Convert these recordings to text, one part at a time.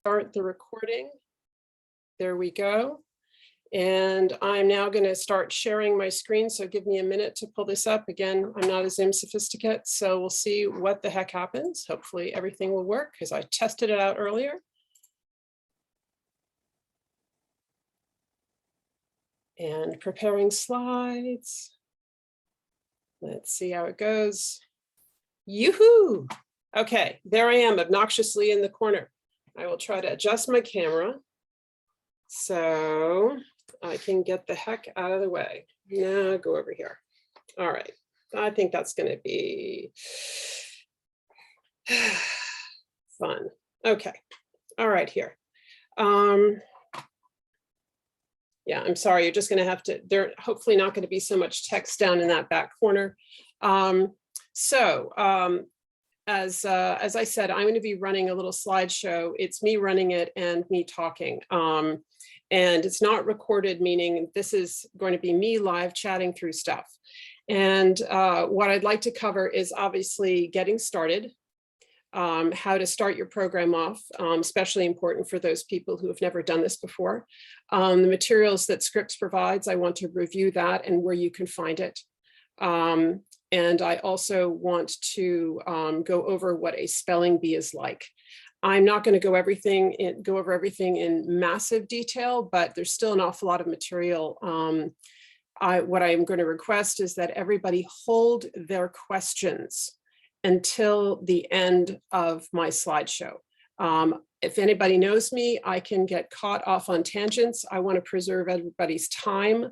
start the recording. There we go. And I'm now going to start sharing my screen. So give me a minute to pull this up. Again, I'm not a Zoom sophisticate, so we'll see what the heck happens. Hopefully everything will work because I tested it out earlier. And preparing slides. Let's see how it goes. Yoo-hoo! Okay, there I am, obnoxiously in the corner. I will try to adjust my camera so I can get the heck out of the way. Now go over here. All right, I think that's going to be fun. Okay, all right here. Yeah, I'm sorry, you're just going to have to, there hopefully not going to be so much text down in that back corner. As I said, I'm going to be running a little slideshow. It's me running it and me talking. And it's not recorded, meaning this is going to be me live chatting through stuff. And what I'd like to cover is obviously getting started, how to start your program off, especially important for those people who have never done this before. The materials that Scripps provides, I want to review that and where you can find it. And I also want to go over what a spelling bee is like. I'm not going to go over everything in massive detail, but there's still an awful lot of material. What I'm going to request is that everybody hold their questions until the end of my slideshow. If anybody knows me, I can get caught off on tangents. I want to preserve everybody's time.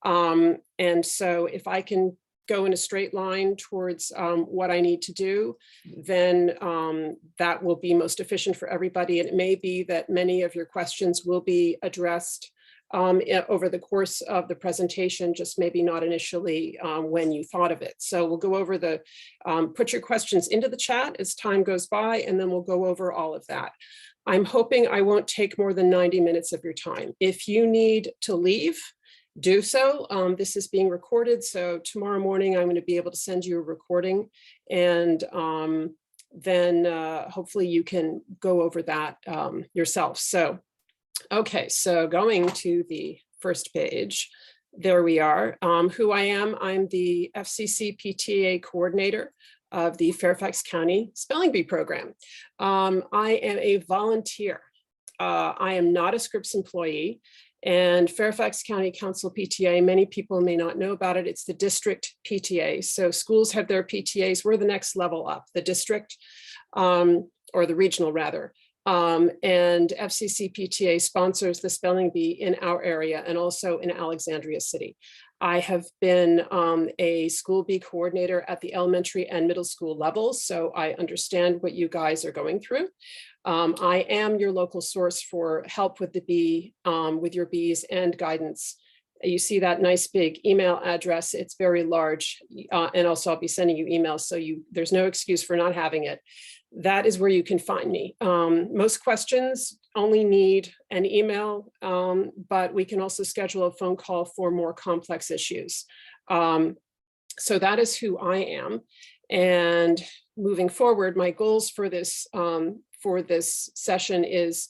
And so if I can go in a straight line towards what I need to do, then that will be most efficient for everybody. And it may be that many of your questions will be addressed over the course of the presentation, just maybe not initially when you thought of it. So we'll go over the, put your questions into the chat as time goes by, and then we'll go over all of that. I'm hoping I won't take more than 90 minutes of your time. If you need to leave, do so. This is being recorded, so tomorrow morning I'm going to be able to send you a recording, and then hopefully you can go over that yourself. So okay, so going to the first page, there we are. Who I am, I'm the FCC PTA coordinator of the Fairfax County Spelling Bee program. I am a volunteer. I am not a Scripps employee, and Fairfax County Council PTA, many people may not know about it. It's the district PTA. So schools have their PTAs. We're the next level up, the district, or the regional rather. And FCC PTA sponsors the spelling bee in our area and also in Alexandria City. I have been a school bee coordinator at the elementary and middle school levels, so I understand what you guys are going through. I am your local source for help with the bee, with your bees and guidance. You see that nice big email address. It's very large, and also I'll be sending you emails, so there's no excuse for not having it. That is where you can find me. Most questions only need an email, but we can also schedule a phone call for more complex issues. So that is who I am. And moving forward, my goals for this session is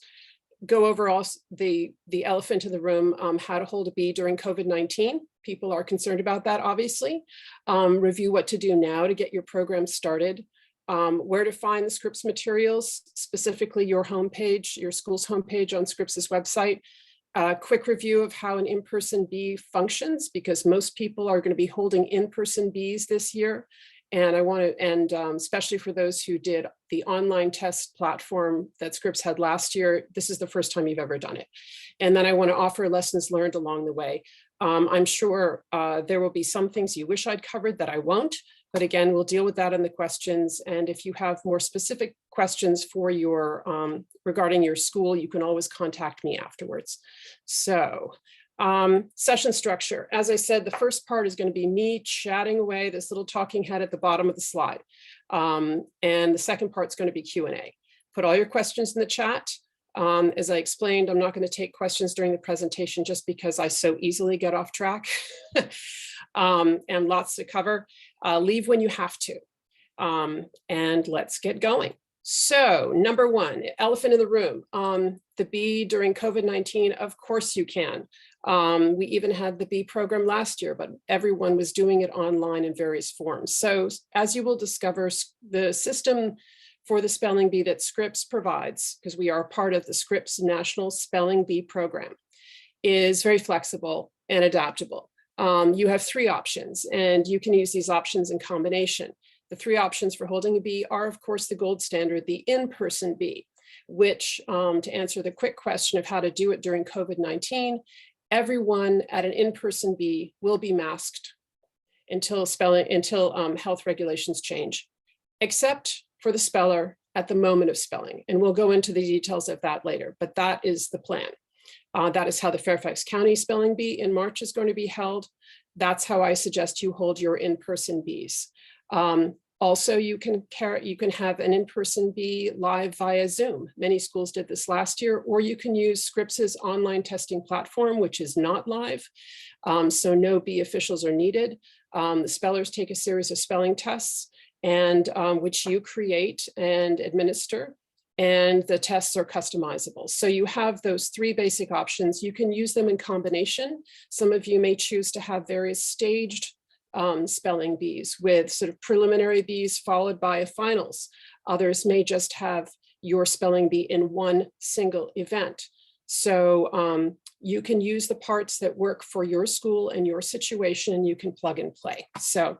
go over all the elephant in the room, how to hold a bee during COVID-19. People are concerned about that, obviously. Review what to do now to get your program started. Where to find the Scripps materials, specifically your homepage, your school's homepage on Scripps's website. A quick review of how an in-person bee functions, because most people are going to be holding in-person bees this year. And I want to, and especially for those who did the online test platform that Scripps had last year, this is the first time you've ever done it. And then I want to offer lessons learned along the way. I'm sure there will be some things you wish I'd covered that I won't. But again, we'll deal with that in the questions. And if you have more specific questions for your regarding your school, you can always contact me afterwards. So session structure. As I said, the first part is going to be me chatting away, this little talking head at the bottom of the slide. And the second part is going to be Q&A. Put all your questions in the chat. As I explained, I'm not going to take questions during the presentation just because I so easily get off track. And lots to cover. Leave when you have to. And let's get going. So number one, elephant in the room, the B during COVID-19, of course you can. We even had the B program last year, but everyone was doing it online in various forms. So as you will discover, the system for the spelling bee that Scripps provides, because we are part of the Scripps National Spelling Bee program, is very flexible and adaptable. You have three options, and you can use these options in combination. The three options for holding a bee are, of course, the gold standard, the in-person bee, which, to answer the quick question of how to do it during COVID-19, everyone at an in-person bee will be masked until health regulations change, except for the speller at the moment of spelling. And we'll go into the details of that later, but that is the plan. That is how the Fairfax County Spelling Bee in March is going to be held. That's how I suggest you hold your in-person bees. Also, you can have an in-person bee live via Zoom. Many schools did this last year, or you can use Scripps's online testing platform, which is not live. So no bee officials are needed. The spellers take a series of spelling tests, and which you create and administer, and the tests are customizable. So you have those three basic options. You can use them in combination. Some of you may choose to have various staged spelling bees with sort of preliminary bees followed by a finals. Others may just have your spelling bee in one single event. So you can use the parts that work for your school and your situation, and you can plug and play. So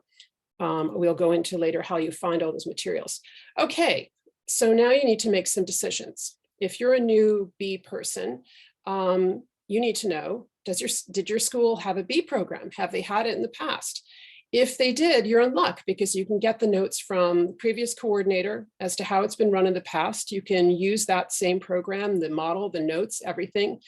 we'll go into later how you find all those materials. Okay, so now you need to make some decisions. If you're a new bee person, you need to know, did your school have a bee program? Have they had it in the past? If they did, you're in luck, because you can get the notes from the previous coordinator as to how it's been run in the past. You can use that same program, the model, the notes, everything.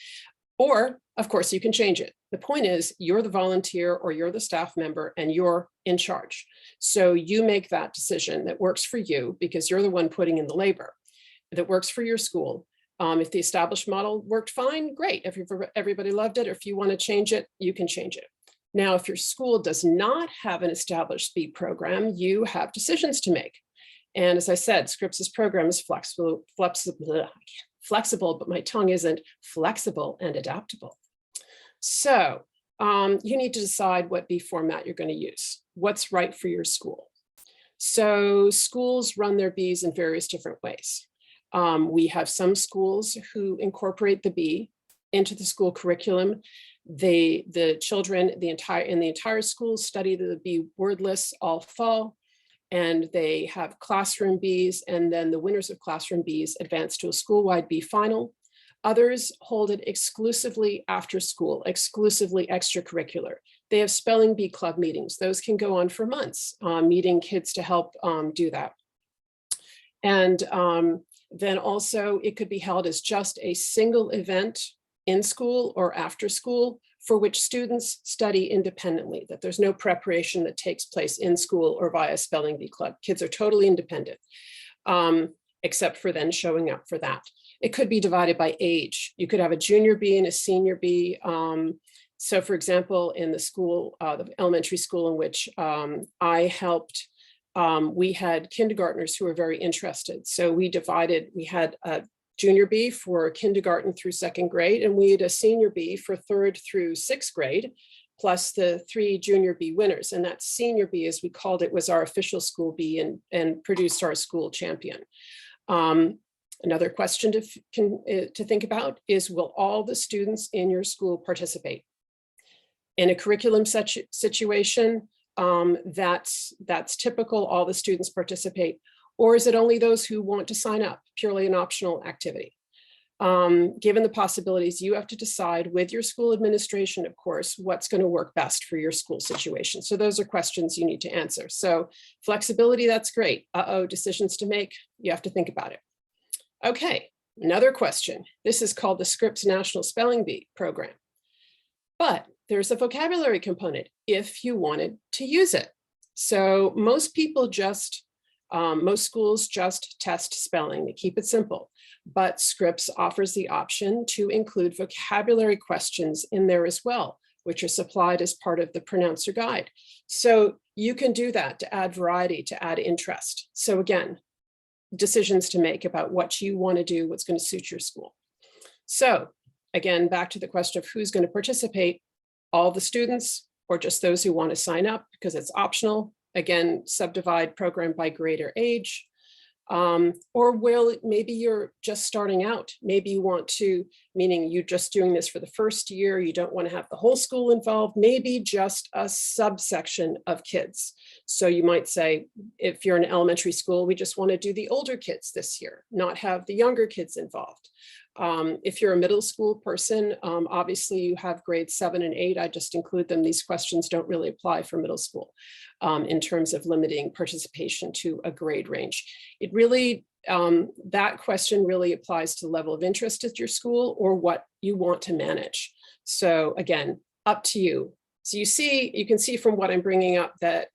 Or, of course, you can change it. The point is, you're the volunteer or you're the staff member and you're in charge. So you make that decision that works for you, because you're the one putting in the labor, that works for your school. If the established model worked fine, great. If everybody loved it, or if you want to change it, you can change it. Now, if your school does not have an established bee program, you have decisions to make. And as I said, Scripps's program is flexible, but my tongue isn't, flexible and adaptable. So you need to decide what bee format you're going to use, what's right for your school. So schools run their bees in various different ways. We have some schools who incorporate the bee into the school curriculum. The children in the entire school study the bee word lists all fall, and they have classroom bees, and then the winners of classroom bees advance to a school-wide bee final. Others hold it exclusively after school, exclusively extracurricular. They have spelling bee club meetings. Those can go on for months, meeting kids to help do that. And then also it could be held as just a single event in school or after school, for which students study independently, that there's no preparation that takes place in school or via spelling bee club. Kids are totally independent, except for then showing up for that. It could be divided by age. You could have a junior bee and a senior bee. So for example, in the school, the elementary school in which I helped, we had kindergartners who were very interested. So we had a junior bee for kindergarten through second grade, and we had a senior bee for third through sixth grade, plus the 3 junior bee winners. And that senior bee, as we called it, was our official school bee and produced our school champion. Another question to think about is, will all the students in your school participate? In a curriculum situation, that's typical, all the students participate. Or is it only those who want to sign up, purely an optional activity? Given the possibilities, you have to decide with your school administration, of course, what's going to work best for your school situation. So those are questions you need to answer. So flexibility, that's great. Decisions to make, you have to think about it. Okay, another question. This is called the Scripps National Spelling Bee program. But there's a vocabulary component if you wanted to use it. So most schools just test spelling. They keep it simple, but Scripps offers the option to include vocabulary questions in there as well, which are supplied as part of the pronouncer guide. So you can do that to add variety, to add interest. So again, decisions to make about what you want to do, what's going to suit your school. So again, back to the question of who's going to participate, all the students or just those who want to sign up because it's optional. Again, subdivide program by grade or age. Or will maybe you're just starting out. Maybe you want to, meaning you're just doing this for the first year. You don't want to have the whole school involved, maybe just a subsection of kids. So you might say, if you're in elementary school, we just want to do the older kids this year, not have the younger kids involved. If you're a middle school person, obviously you have grades 7 and 8. I just include them. These questions don't really apply for middle school in terms of limiting participation to a grade range. It really, that question really applies to the level of interest at your school or what you want to manage. So again, up to you. So you can see from what I'm bringing up that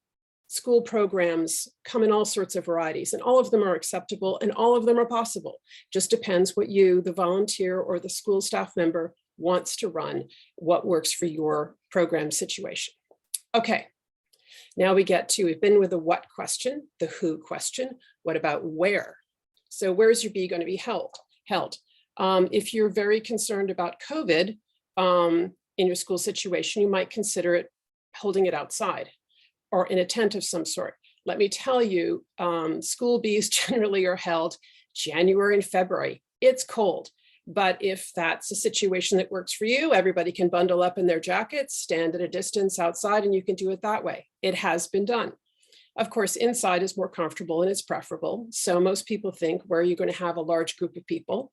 school programs come in all sorts of varieties, and all of them are acceptable and all of them are possible. Just depends what you, the volunteer or the school staff member, wants to run, what works for your program situation. Okay, now we've been with the what question, the who question. What about where? So where's your bee going to be held? If you're very concerned about COVID in your school situation, you might consider holding it outside or in a tent of some sort. Let me tell you, school bees generally are held January and February. It's cold, but if that's a situation that works for you, everybody can bundle up in their jackets, stand at a distance outside, and you can do it that way. It has been done. Of course, inside is more comfortable and it's preferable. So most people think, where are you going to have a large group of people?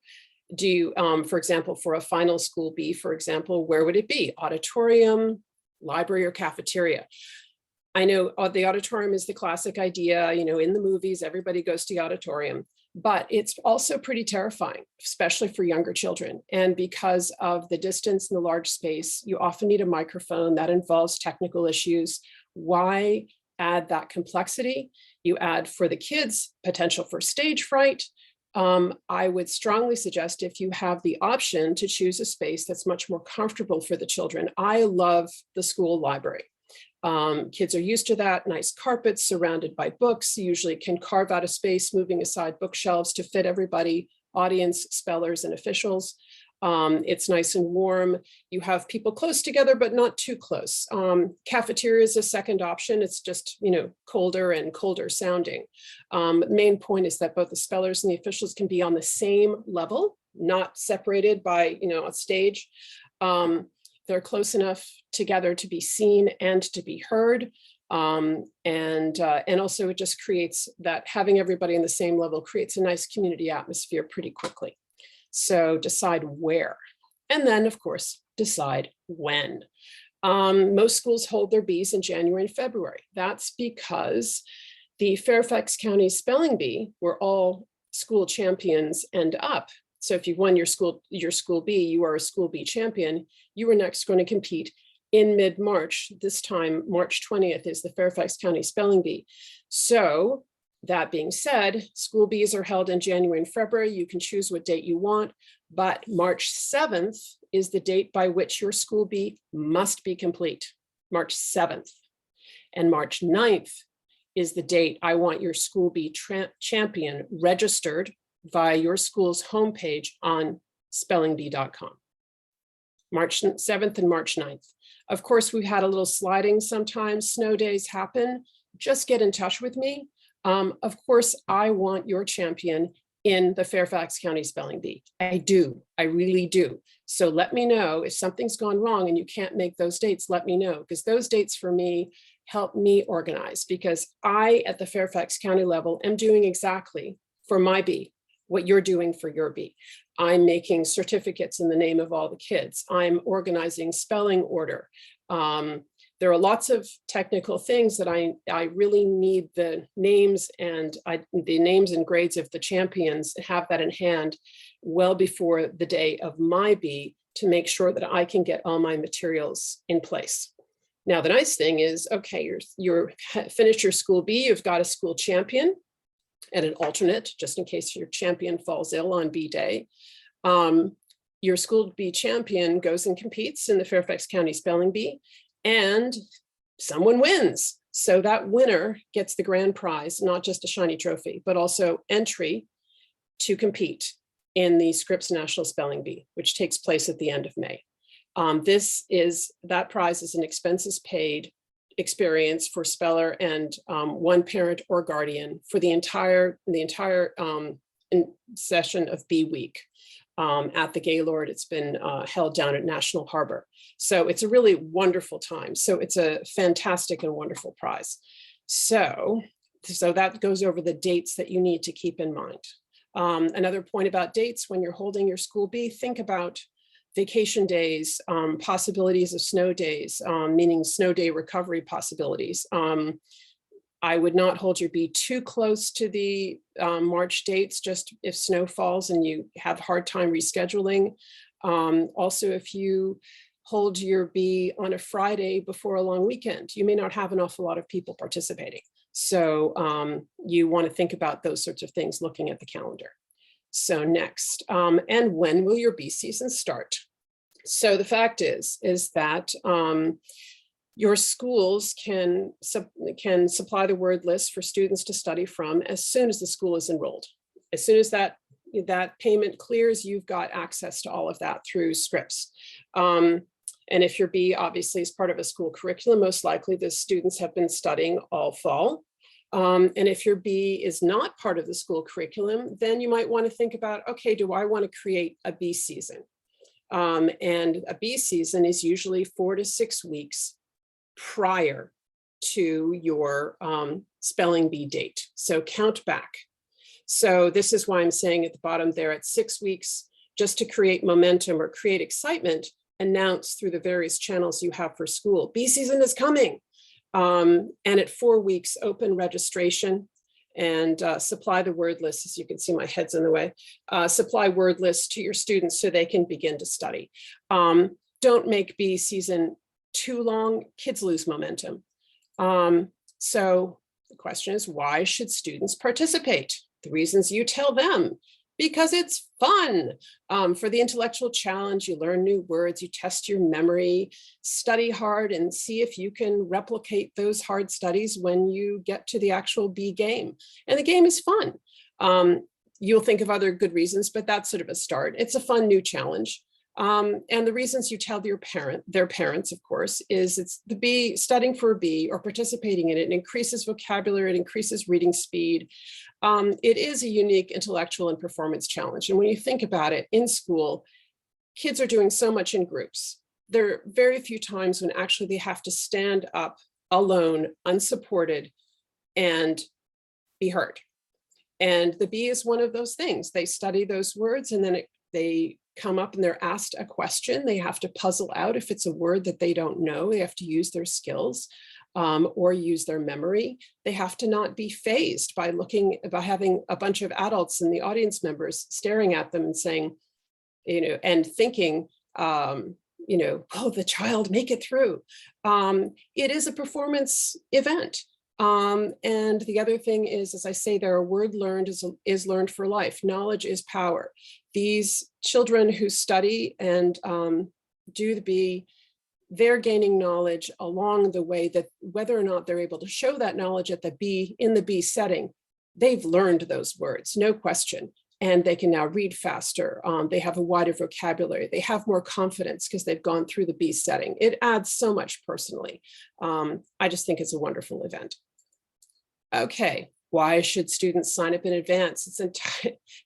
Do you, for example, for a final school bee, for example, where would it be? Auditorium, library, or cafeteria? I know the auditorium is the classic idea, in the movies, everybody goes to the auditorium, but it's also pretty terrifying, especially for younger children. And because of the distance and the large space, you often need a microphone. That involves technical issues. Why add that complexity? You add, for the kids, potential for stage fright. I would strongly suggest, if you have the option, to choose a space that's much more comfortable for the children. I love the school library. Kids are used to that, nice carpets surrounded by books. You usually can carve out a space, moving aside bookshelves to fit everybody, audience, spellers, and officials. It's nice and warm. You have people close together, but not too close. Cafeteria is a second option. It's just, colder and colder sounding. Main point is that both the spellers and the officials can be on the same level, not separated by, a stage. They're close enough together to be seen and to be heard. And also it just creates that, having everybody on the same level creates a nice community atmosphere pretty quickly. So decide where, and then of course, decide when. Most schools hold their bees in January and February. That's because the Fairfax County Spelling Bee, where all school champions end up. So if you've won your school bee, you are a school bee champion. You are next going to compete in mid-March. This time, March 20th is the Fairfax County Spelling Bee. So that being said, school bees are held in January and February. You can choose what date you want, but March 7th is the date by which your school bee must be complete, March 7th. And March 9th is the date I want your school bee champion registered via your school's homepage on spellingbee.com. March 7th and March 9th. Of course, we've had a little sliding sometimes. Snow days happen. Just get in touch with me. Of course, I want your champion in the Fairfax County Spelling Bee. I do. I really do. So let me know if something's gone wrong and you can't make those dates. Let me know, because those dates for me help me organize, because I, at the Fairfax County level, am doing exactly for my bee what you're doing for your bee. I'm making certificates in the name of all the kids. I'm organizing spelling order. There are lots of technical things that I really need the names and the names and grades of the champions, have that in hand well before the day of my bee, to make sure that I can get all my materials in place. Now, the nice thing is, okay, you're finished your school bee, you've got a school champion and an alternate, just in case your champion falls ill on bee day. Your school bee champion goes and competes in the Fairfax County Spelling Bee, and someone wins. So that winner gets the grand prize, not just a shiny trophy, but also entry to compete in the Scripps National Spelling Bee, which takes place at the end of May. That prize is an expenses paid experience for speller and one parent or guardian for the entire session of Bee Week at the Gaylord. It's been held down at National Harbor. So it's a really wonderful time. So it's a fantastic and wonderful prize. So that goes over the dates that you need to keep in mind. Another point about dates: when you're holding your school bee, think about vacation days, possibilities of snow days, meaning snow day recovery possibilities. I would not hold your bee too close to the March dates, just if snow falls and you have a hard time rescheduling. Also, if you hold your bee on a Friday before a long weekend, you may not have an awful lot of people participating. So you want to think about those sorts of things looking at the calendar. So next, and when will your bee season start? So the fact is that your schools can supply the word list for students to study from as soon as the school is enrolled. As soon as that payment clears, you've got access to all of that through Scripps. And if your bee obviously is part of a school curriculum, most likely the students have been studying all fall. And if your bee is not part of the school curriculum, then you might want to think about, okay, do I want to create a bee season? And a bee season is usually 4 to 6 weeks prior to your spelling bee date. So count back. So this is why I'm saying at the bottom there, at 6 weeks, just to create momentum or create excitement, announce through the various channels you have for school, bee season is coming. And at 4 weeks, open registration and supply the word list. As you can see, my head's in the way. Supply word lists to your students so they can begin to study. Don't make bee season too long. Kids lose momentum. So the question is, why should students participate? The reasons you tell them: because it's fun. For the intellectual challenge, you learn new words, you test your memory, study hard, and see if you can replicate those hard studies when you get to the actual bee game. And the game is fun. You'll think of other good reasons, but that's sort of a start. It's a fun new challenge. And the reasons you tell their parents, of course, is it's the bee, studying for a bee or participating in it, increases vocabulary, it increases reading speed. It is a unique intellectual and performance challenge. And when you think about it, in school, kids are doing so much in groups. There are very few times when actually they have to stand up alone, unsupported, and be heard. And the bee is one of those things. They study those words, and then they come up and they're asked a question. They have to puzzle out if it's a word that they don't know. They have to use their skills or use their memory. They have to not be fazed by having a bunch of adults and the audience members staring at them and saying, and thinking, oh, the child make it through. It is a performance event. And the other thing is, as I say, there, a word learned is learned for life. Knowledge is power. These children who study and do the bee, they're gaining knowledge along the way, that whether or not they're able to show that knowledge at in the bee setting, they've learned those words, no question. And they can now read faster. They have a wider vocabulary. They have more confidence because they've gone through the bee setting. It adds so much personally. I just think it's a wonderful event. Okay, why should students sign up in advance? So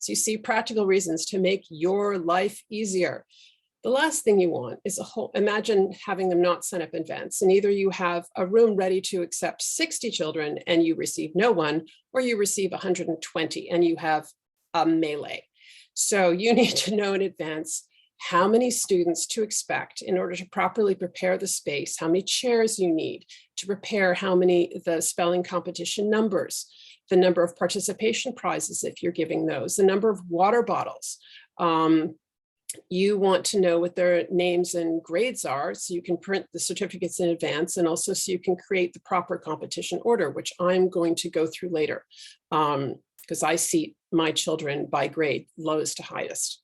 you see, practical reasons to make your life easier. The last thing you want is imagine having them not sign up in advance, and either you have a room ready to accept 60 children and you receive no one, or you receive 120 and you have a melee. So you need to know in advance how many students to expect in order to properly prepare the space, how many chairs you need to prepare, the spelling competition numbers, the number of participation prizes if you're giving those, the number of water bottles. You want to know what their names and grades are so you can print the certificates in advance, and also so you can create the proper competition order, which I'm going to go through later, because I seat my children by grade, lowest to highest.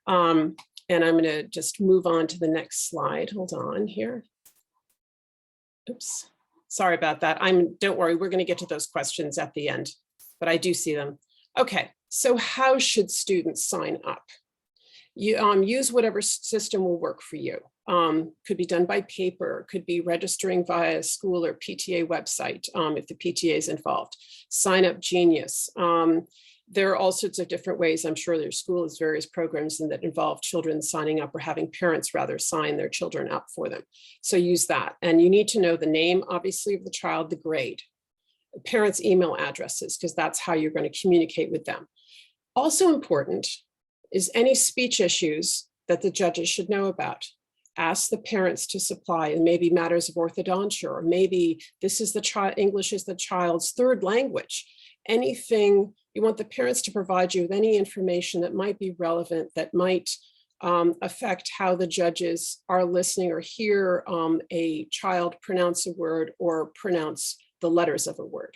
And I'm going to just move on to the next slide. Hold on here. Oops, Sorry about that. Don't worry, we're going to get to those questions at the end, but I do see them. Okay, so how should students sign up? You use whatever system will work for you. Could be done by paper, could be registering via school or PTA website if the PTA is involved. Sign Up Genius. There are all sorts of different ways. I'm sure their school has various programs that involve children signing up or having parents rather sign their children up for them. So use that. And you need to know the name, obviously, of the child, the grade, parents' email addresses, because that's how you're going to communicate with them. Also important is any speech issues that the judges should know about. Ask the parents to supply, and maybe matters of orthodontia, or maybe this is the child, English is the child's third language. Anything, you want the parents to provide you with any information that might be relevant, that might affect how the judges are listening or hear a child pronounce a word or pronounce the letters of a word.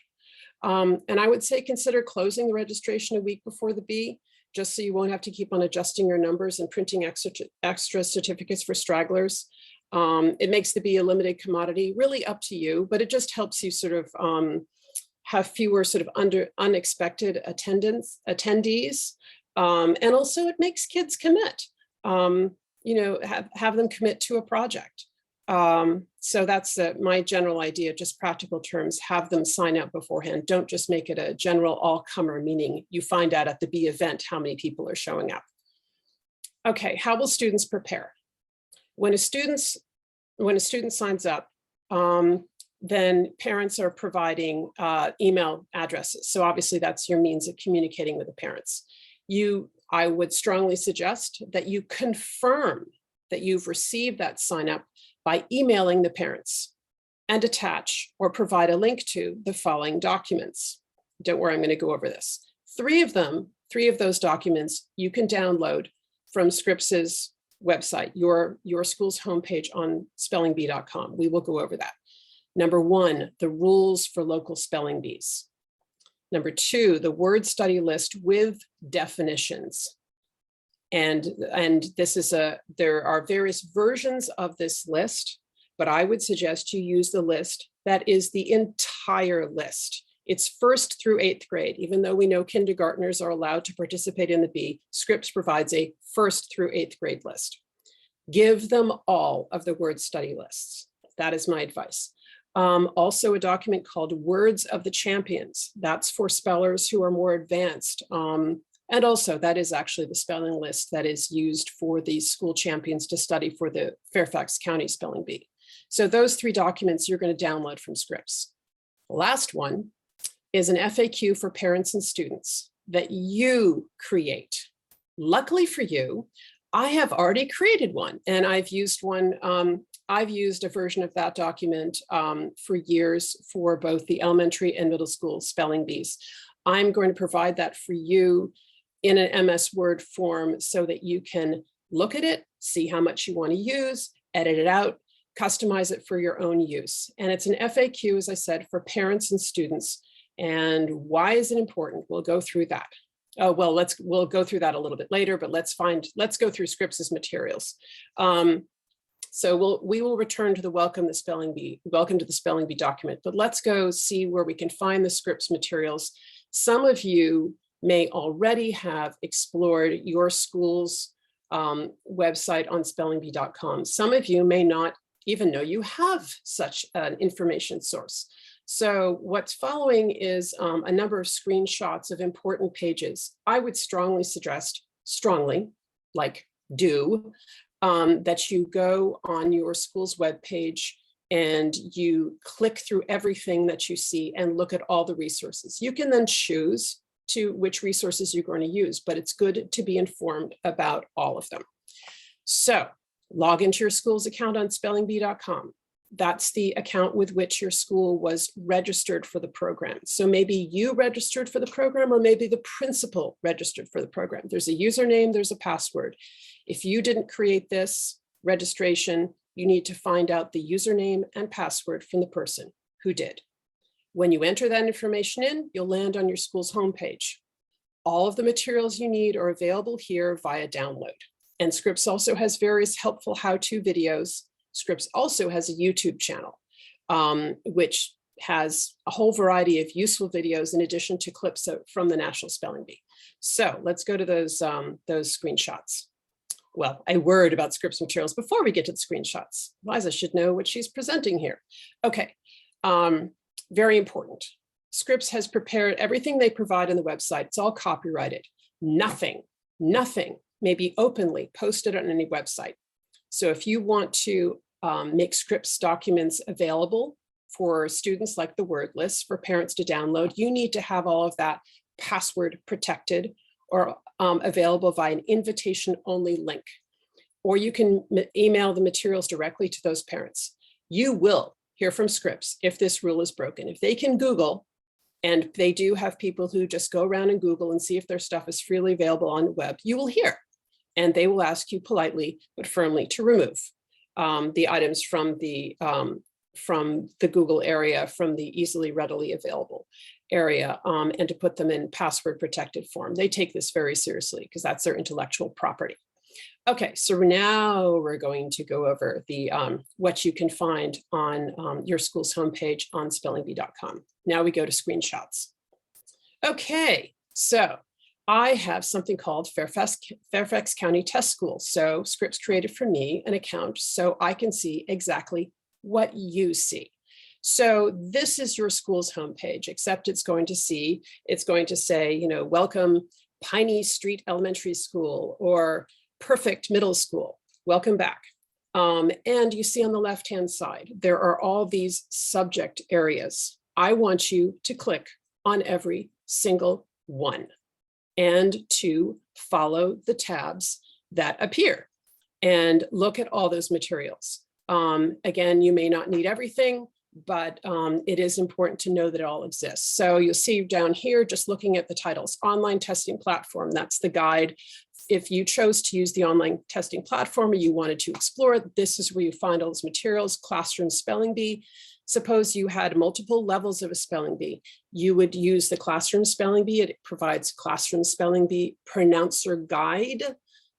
And I would say consider closing the registration a week before the B, just so you won't have to keep on adjusting your numbers and printing extra certificates for stragglers. It makes the B a limited commodity, really up to you, but it just helps you sort of have fewer sort of unexpected attendees. And also it makes kids commit, have them commit to a project. So that's my general idea, just practical terms, have them sign up beforehand. Don't just make it a general all-comer, meaning you find out at the B event how many people are showing up. Okay, how will students prepare? When a student signs up, then parents are providing email addresses. So obviously that's your means of communicating with the parents. I would strongly suggest that you confirm that you've received that sign up by emailing the parents and attach or provide a link to the following documents. Don't worry, I'm going to go over this. Three of those documents you can download from Scrips's website, your school's homepage on spellingbee.com. We will go over that. Number one, the rules for local spelling bees. Number two, the word study list with definitions. And this is there are various versions of this list, but I would suggest you use the list that is the entire list. It's 1st through 8th grade. Even though we know kindergartners are allowed to participate in the B, Scripps provides a 1st through 8th grade list. Give them all of the word study lists. That is my advice. Also a document called Words of the Champions. That's for spellers who are more advanced. And also that is actually the spelling list that is used for the school champions to study for the Fairfax County Spelling Bee. So those 3 documents you're going to download from Scripps. The last one is an FAQ for parents and students that you create. Luckily for you, I have already created one, and I've used one. I've used a version of that document for years for both the elementary and middle school spelling bees. I'm going to provide that for you in an MS Word form so that you can look at it, see how much you want to use, edit it out, customize it for your own use. And it's an FAQ, as I said, for parents and students. And why is it important? We'll go through that. Oh, well, we'll go through that a little bit later, but let's go through Scrips's materials. So we will return to the Welcome to the Spelling Bee document, but let's go see where we can find the Scripps materials. Some of you may already have explored your school's website on spellingbee.com. Some of you may not even know you have such an information source. So what's following is a number of screenshots of important pages. I would strongly suggest, like do, that you go on your school's webpage and you click through everything that you see and look at all the resources. You can then choose to which resources you're going to use, but it's good to be informed about all of them. So log into your school's account on spellingbee.com. That's the account with which your school was registered for the program. So maybe you registered for the program, or maybe the principal registered for the program. There's a username, there's a password. If you didn't create this registration, you need to find out the username and password from the person who did. When you enter that information in, you'll land on your school's homepage. All of the materials you need are available here via download. And Scripps also has various helpful how-to videos. Scripps also has a YouTube channel. which has a whole variety of useful videos in addition to clips from the National Spelling Bee. So let's go to those screenshots. Well, a word about Scripps materials before we get to the screenshots. Liza should know what she's presenting here. Okay, very important. Scripps has prepared everything they provide on the website. It's all copyrighted. Nothing may be openly posted on any website. So if you want to make Scripps documents available for students like the word list for parents to download, you need to have all of that password protected or available via an invitation only link. Or you can email the materials directly to those parents. You will hear from Scripps if this rule is broken. If they can Google, and they do have people who just go around and Google and see if their stuff is freely available on the web, you will hear. And they will ask you politely but firmly to remove the items from the Google area, from the easily readily available area, and to put them in password protected form. They take this very seriously because that's their intellectual property. Okay, so now we're going to go over the what you can find on your school's homepage on spellingbee.com. Now we go to screenshots. Okay, so I have something called Fairfax County Test School. So Scripps created for me an account so I can see exactly what you see. So this is your school's homepage, except it's going to say, you know, welcome Piney Street Elementary School or Perfect Middle School, welcome back. And you see on the left-hand side, there are all these subject areas. I want you to click on every single one and to follow the tabs that appear and look at all those materials. Again, you may not need everything, but it is important to know that it all exists. So you'll see down here, just looking at the titles, online testing platform, that's the guide. If you chose to use the online testing platform or you wanted to explore it, this is where you find all those materials. Classroom Spelling Bee. Suppose you had multiple levels of a spelling bee. You would use the Classroom Spelling Bee. It provides Classroom Spelling Bee Pronouncer Guide,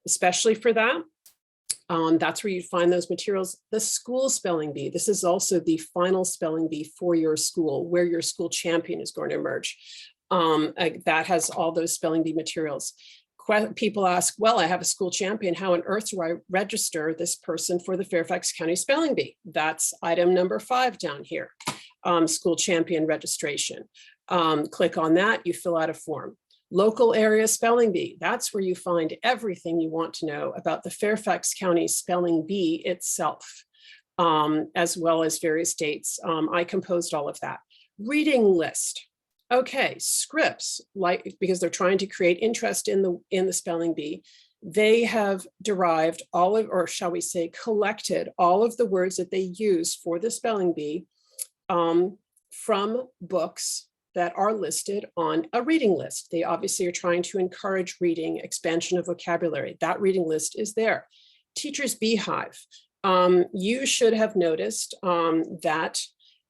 especially for that. That's where you find those materials. The School Spelling Bee. This is also the final spelling bee for your school, where your school champion is going to emerge. That has all those spelling bee materials. People ask, well, I have a school champion. How on earth do I register this person for the Fairfax County Spelling Bee? That's item number 5 down here, school champion registration. Click on that, you fill out a form. Local area spelling bee, that's where you find everything you want to know about the Fairfax County Spelling Bee itself, as well as various dates. I composed all of that. Reading list. Okay, Scripps, because they're trying to create interest in the spelling bee, they have derived all of, or shall we say, collected all of the words that they use for the spelling bee from books that are listed on a reading list. They obviously are trying to encourage reading, expansion of vocabulary. That reading list is there. Teacher's Beehive. You should have noticed that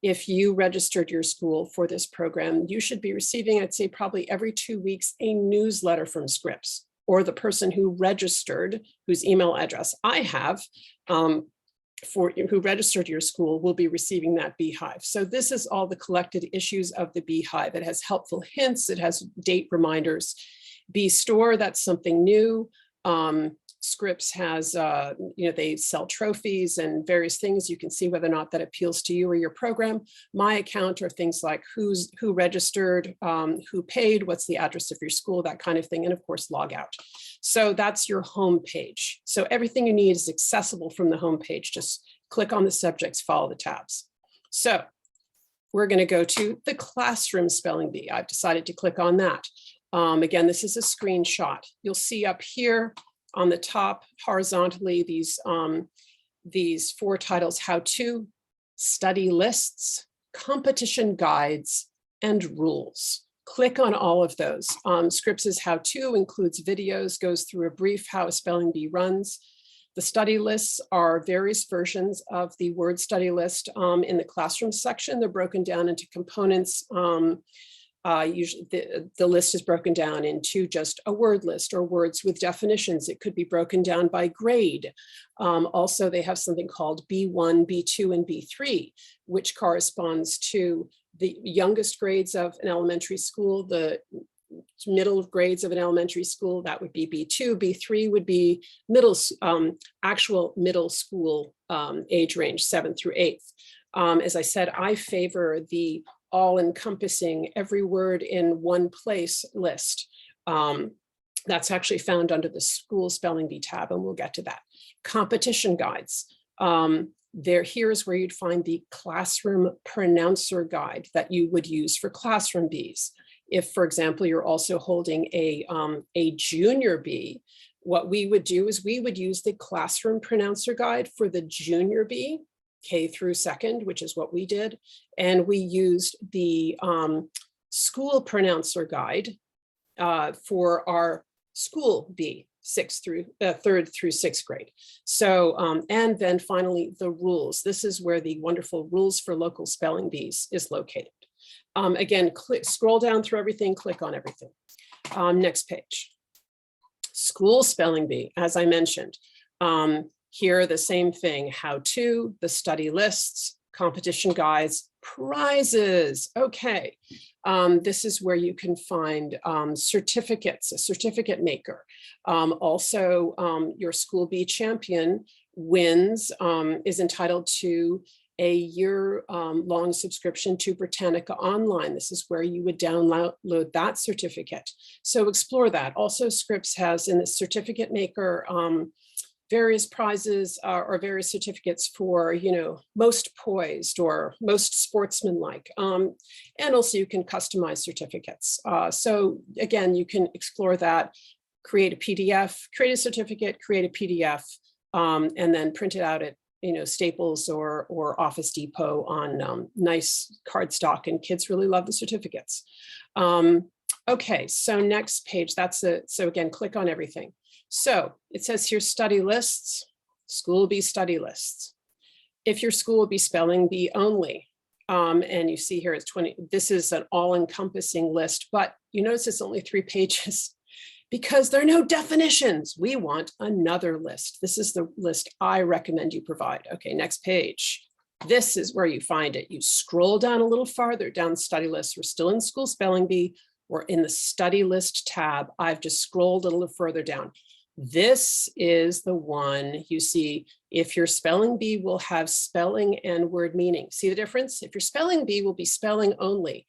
if you registered your school for this program, you should be receiving, I'd say probably every 2 weeks, a newsletter from Scripps, or the person who registered, whose email address I have, who registered your school will be receiving that Beehive. So this is all the collected issues of the Beehive. It has helpful hints, it has date reminders. Bee Store, that's something new. Scripps has, they sell trophies and various things. You can see whether or not that appeals to you or your program. My Account are things like who registered, who paid, what's the address of your school, that kind of thing, and of course, log out. So that's your home page. So everything you need is accessible from the home page. Just click on the subjects, follow the tabs. So we're going to go to the Classroom Spelling Bee. I've decided to click on that. Again, this is a screenshot. You'll see up here on the top horizontally these 4 titles: how to, study lists, competition guides, and rules. Click on all of those. Scripps' how to includes videos, goes through a brief how a spelling bee runs. The study lists are various versions of the word study list in the classroom section. They're broken down into components Usually the list is broken down into just a word list or words with definitions. It could be broken down by grade. Also, they have something called B1, B2, and B3, which corresponds to the youngest grades of an elementary school, the middle grades of an elementary school, that would be B2, B3 would be actual middle school age range, 7th through 8th. As I said, I favor the all-encompassing every word in one place list. That's actually found under the school spelling bee tab, and we'll get to that. Competition guides. Here's where you'd find the classroom pronouncer guide that you would use for classroom bees. If, for example, you're also holding a junior bee, what we would do is we would use the classroom pronouncer guide for the junior bee, K through 2nd, which is what we did. And we used the school pronouncer guide for our school bee, 3rd through 6th grade. So, and then finally the rules. This is where the wonderful Rules for Local Spelling Bees is located. Again, scroll down through everything, click on everything. Next page. School spelling bee, as I mentioned. Here, the same thing, how to, the study lists, competition guides, prizes. Okay, this is where you can find certificates, a certificate maker. Also, your school bee champion wins, is entitled to a year-long subscription to Britannica Online. This is where you would download that certificate. So explore that. Also, Scripps has in the certificate maker various prizes or various certificates for, most poised or most sportsmanlike. And also you can customize certificates. So again, you can explore that, create a PDF, create a certificate, create a PDF, and then print it out at Staples or Office Depot on nice cardstock, and kids really love the certificates. Okay, so next page, so again, click on everything. So it says here study lists, school bee study lists. If your school will be spelling bee only, and you see here it's 20, this is an all-encompassing list, but you notice it's only 3 pages. Because there are no definitions, we want another list. This is the list I recommend you provide. Okay, next page. This is where you find it. You scroll down a little farther down study lists. We're still in School Spelling Bee. We're in the study list tab. I've just scrolled a little further down. This is the one you see. If your spelling bee will have spelling and word meaning. See the difference? If your spelling bee will be spelling only,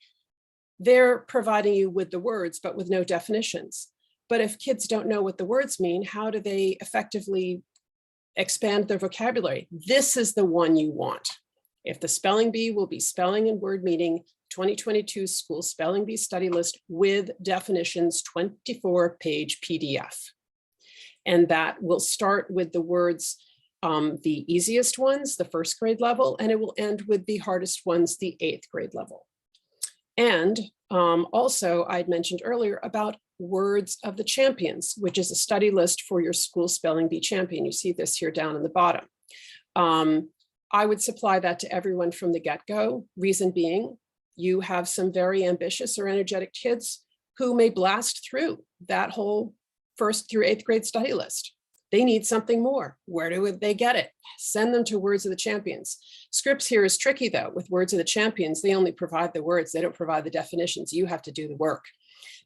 they're providing you with the words, but with no definitions. But if kids don't know what the words mean, how do they effectively expand their vocabulary? This is the one you want. If the spelling bee will be spelling and word meaning, 2022 School Spelling Bee Study List with definitions, 24-page PDF. And that will start with the words, the easiest ones, the 1st grade level, and it will end with the hardest ones, the 8th grade level. And also, I'd mentioned earlier about Words of the Champions, which is a study list for your school spelling bee champion. You see this here down in the bottom. I would supply that to everyone from the get-go. Reason being, you have some very ambitious or energetic kids who may blast through that whole 1st through 8th grade study list. They need something more. Where do they get it? Send them to Words of the Champions. Scripps here is tricky though. With Words of the Champions, they only provide the words. They don't provide the definitions. You have to do the work.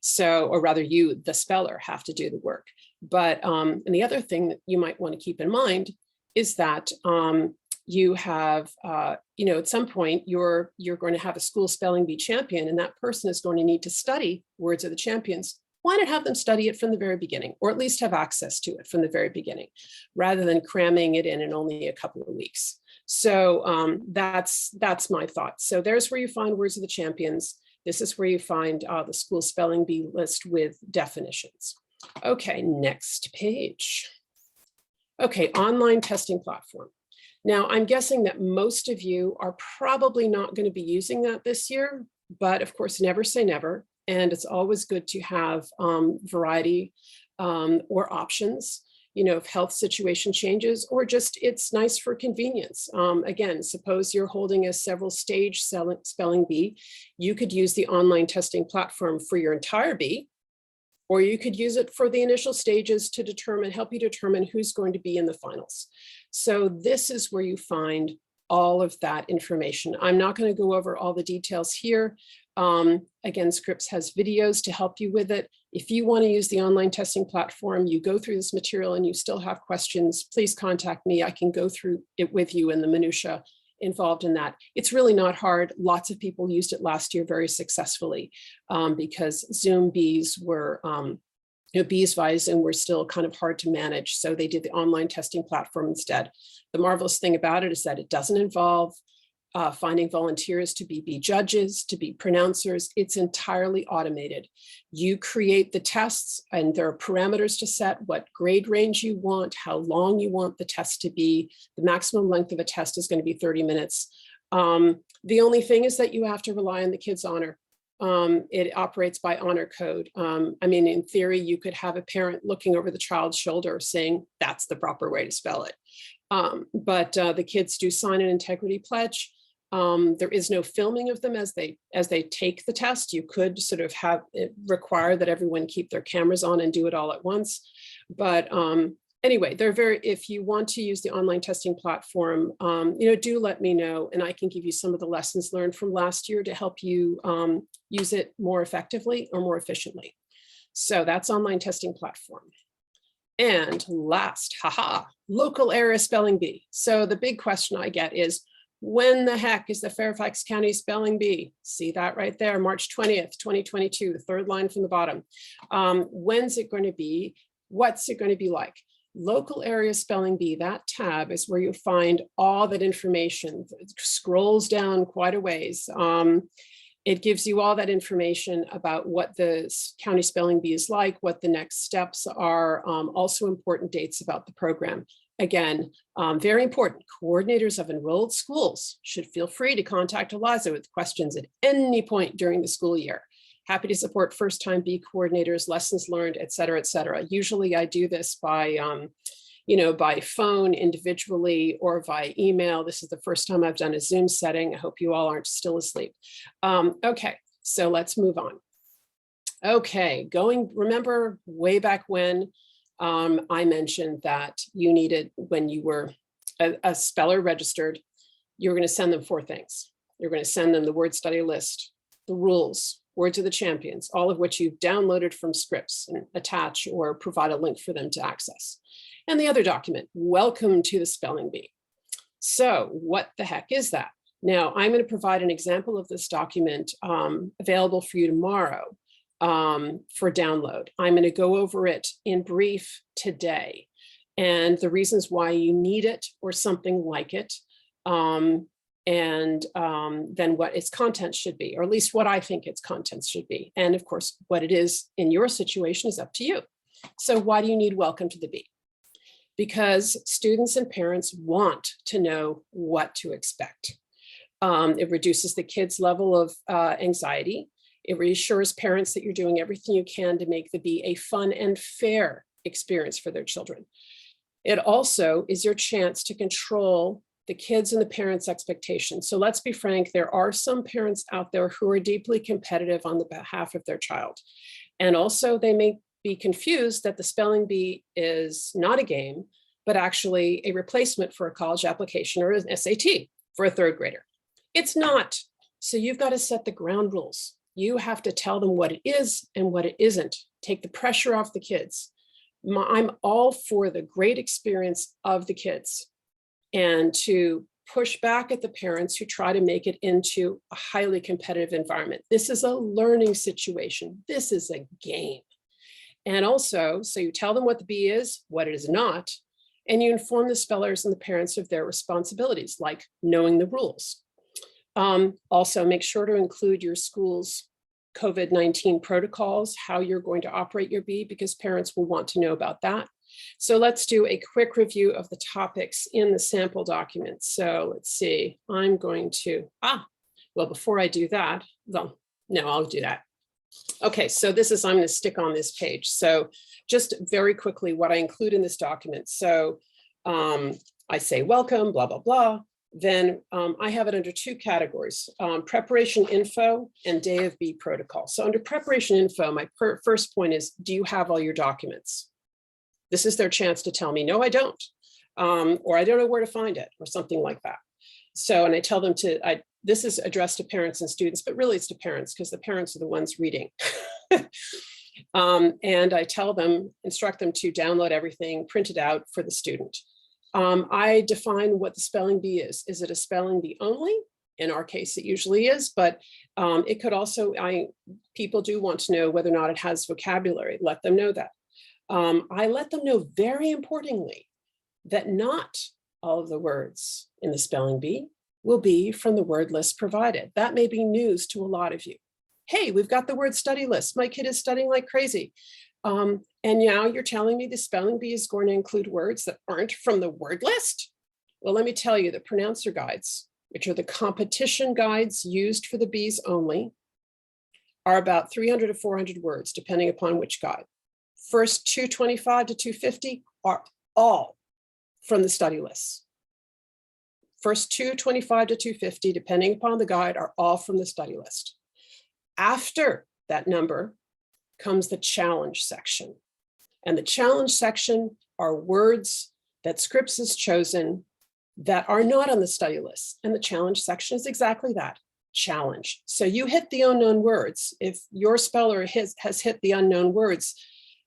So, or rather you, the speller, have to do the work. But, and the other thing that you might want to keep in mind is that you have, at some point you're going to have a school spelling bee champion, and that person is going to need to study Words of the Champions. Why not have them study it from the very beginning, or at least have access to it from the very beginning, rather than cramming it in only a couple of weeks. So that's my thought. So there's where you find Words of the Champions. This is where you find the school spelling bee list with definitions. Okay, next page. Okay, online testing platform. Now, I'm guessing that most of you are probably not going to be using that this year, but of course, never say never. And it's always good to have variety or options. if health situation changes, or just it's nice for convenience. Again, suppose you're holding a several stage spelling bee, you could use the online testing platform for your entire bee, or you could use it for the initial stages to help you determine who's going to be in the finals. So this is where you find all of that information. I'm not going to go over all the details here. Again, Scripps has videos to help you with it. If you want to use the online testing platform, you go through this material and you still have questions, please contact me. I can go through it with you in the minutia involved in that. It's really not hard. Lots of people used it last year very successfully because Zoom bees were, bees via Zoom were still kind of hard to manage. So they did the online testing platform instead. The marvelous thing about it is that it doesn't involve finding volunteers to be bee judges, to be pronouncers. It's entirely automated. You create the tests and there are parameters to set what grade range you want, how long you want the test to be. The maximum length of a test is going to be 30 minutes. The only thing is that you have to rely on the kid's honor. It operates by honor code. I mean, in theory, you could have a parent looking over the child's shoulder saying that's the proper way to spell it. But the kids do sign an integrity pledge. There is no filming of them as they take the test. You could sort of have it require that everyone keep their cameras on and do it all at once. But anyway, if you want to use the online testing platform, do let me know and I can give you some of the lessons learned from last year to help you use it more effectively or more efficiently. So that's online testing platform. And last, local area spelling bee. So the big question I get is, when the heck is the Fairfax County Spelling Bee? See that right there, March 20th, 2022, the third line from the bottom. When's it going to be? What's it going to be like? Local area spelling bee, that tab is where you find all that information. It scrolls down quite a ways. It gives you all that information about what the county spelling bee is like, what the next steps are, also important dates about the program. Again, very important, coordinators of enrolled schools should feel free to contact Eliza with questions at any point during the school year. Happy to support first-time bee coordinators, lessons learned, et cetera, et cetera. Usually I do this by, by phone individually or via email. This is the first time I've done a Zoom setting. I hope you all aren't still asleep. Okay, so let's move on. Okay, remember way back when, I mentioned that you needed, when you were a speller registered, you were going to send them 4 things. You're going to send them the word study list, the rules, words of the champions, all of which you've downloaded from Scripps and attach or provide a link for them to access. And the other document, welcome to the spelling bee. So what the heck is that? Now I'm going to provide an example of this document available for you tomorrow. For download. I'm going to go over it in brief today and the reasons why you need it or something like it, and then what its content should be, or at least what I think its contents should be. And of course, what it is in your situation is up to you. So why do you need Welcome to the Bee? Because students and parents want to know what to expect. It reduces the kids' level of anxiety. It reassures parents that you're doing everything you can to make the bee a fun and fair experience for their children. It also is your chance to control the kids and the parents' expectations. So let's be frank, there are some parents out there who are deeply competitive on the behalf of their child. And also they may be confused that the spelling bee is not a game, but actually a replacement for a college application or an SAT for a 3rd grader. It's not. So you've got to set the ground rules. You have to tell them what it is and what it isn't. Take the pressure off the kids. I'm all for the great experience of the kids and to push back at the parents who try to make it into a highly competitive environment. This is a learning situation. This is a game. And also, so you tell them what the bee is, what it is not, and you inform the spellers and the parents of their responsibilities, like knowing the rules. Also, make sure to include your school's COVID-19 protocols, how you're going to operate your bee, because parents will want to know about that. So let's do a quick review of the topics in the sample document. So let's see, I'm going to, well, before I do that, well, no, I'll do that. Okay, so I'm going to stick on this page. So just very quickly, what I include in this document. So I say welcome, blah, blah, blah. Then I have it under two categories, preparation info and day of B protocol. So under preparation info, my first point is, do you have all your documents? This is their chance to tell me, no, I don't, or I don't know where to find it, or something like that. So, and I tell them this is addressed to parents and students, but really it's to parents because the parents are the ones reading. And I tell them, instruct them to download everything, print it out for the student. I define what the spelling bee is. Is it a spelling bee only? In our case, it usually is, but it could also, people do want to know whether or not it has vocabulary. Let them know that. I let them know, very importantly, that not all of the words in the spelling bee will be from the word list provided. That may be news to a lot of you. Hey, we've got the word study list. My kid is studying like crazy. And now you're telling me the spelling bee is going to include words that aren't from the word list? Well, let me tell you, the pronouncer guides, which are the competition guides used for the bees only, are about 300 to 400 words, depending upon which guide. First 225 to 250 are all from the study lists. First 225 to 250, depending upon the guide, are all from the study list. After that number comes the challenge section. And the challenge section are words that Scripps has chosen that are not on the study list. And the challenge section is exactly that, challenge. So you hit the unknown words. If your speller has hit the unknown words,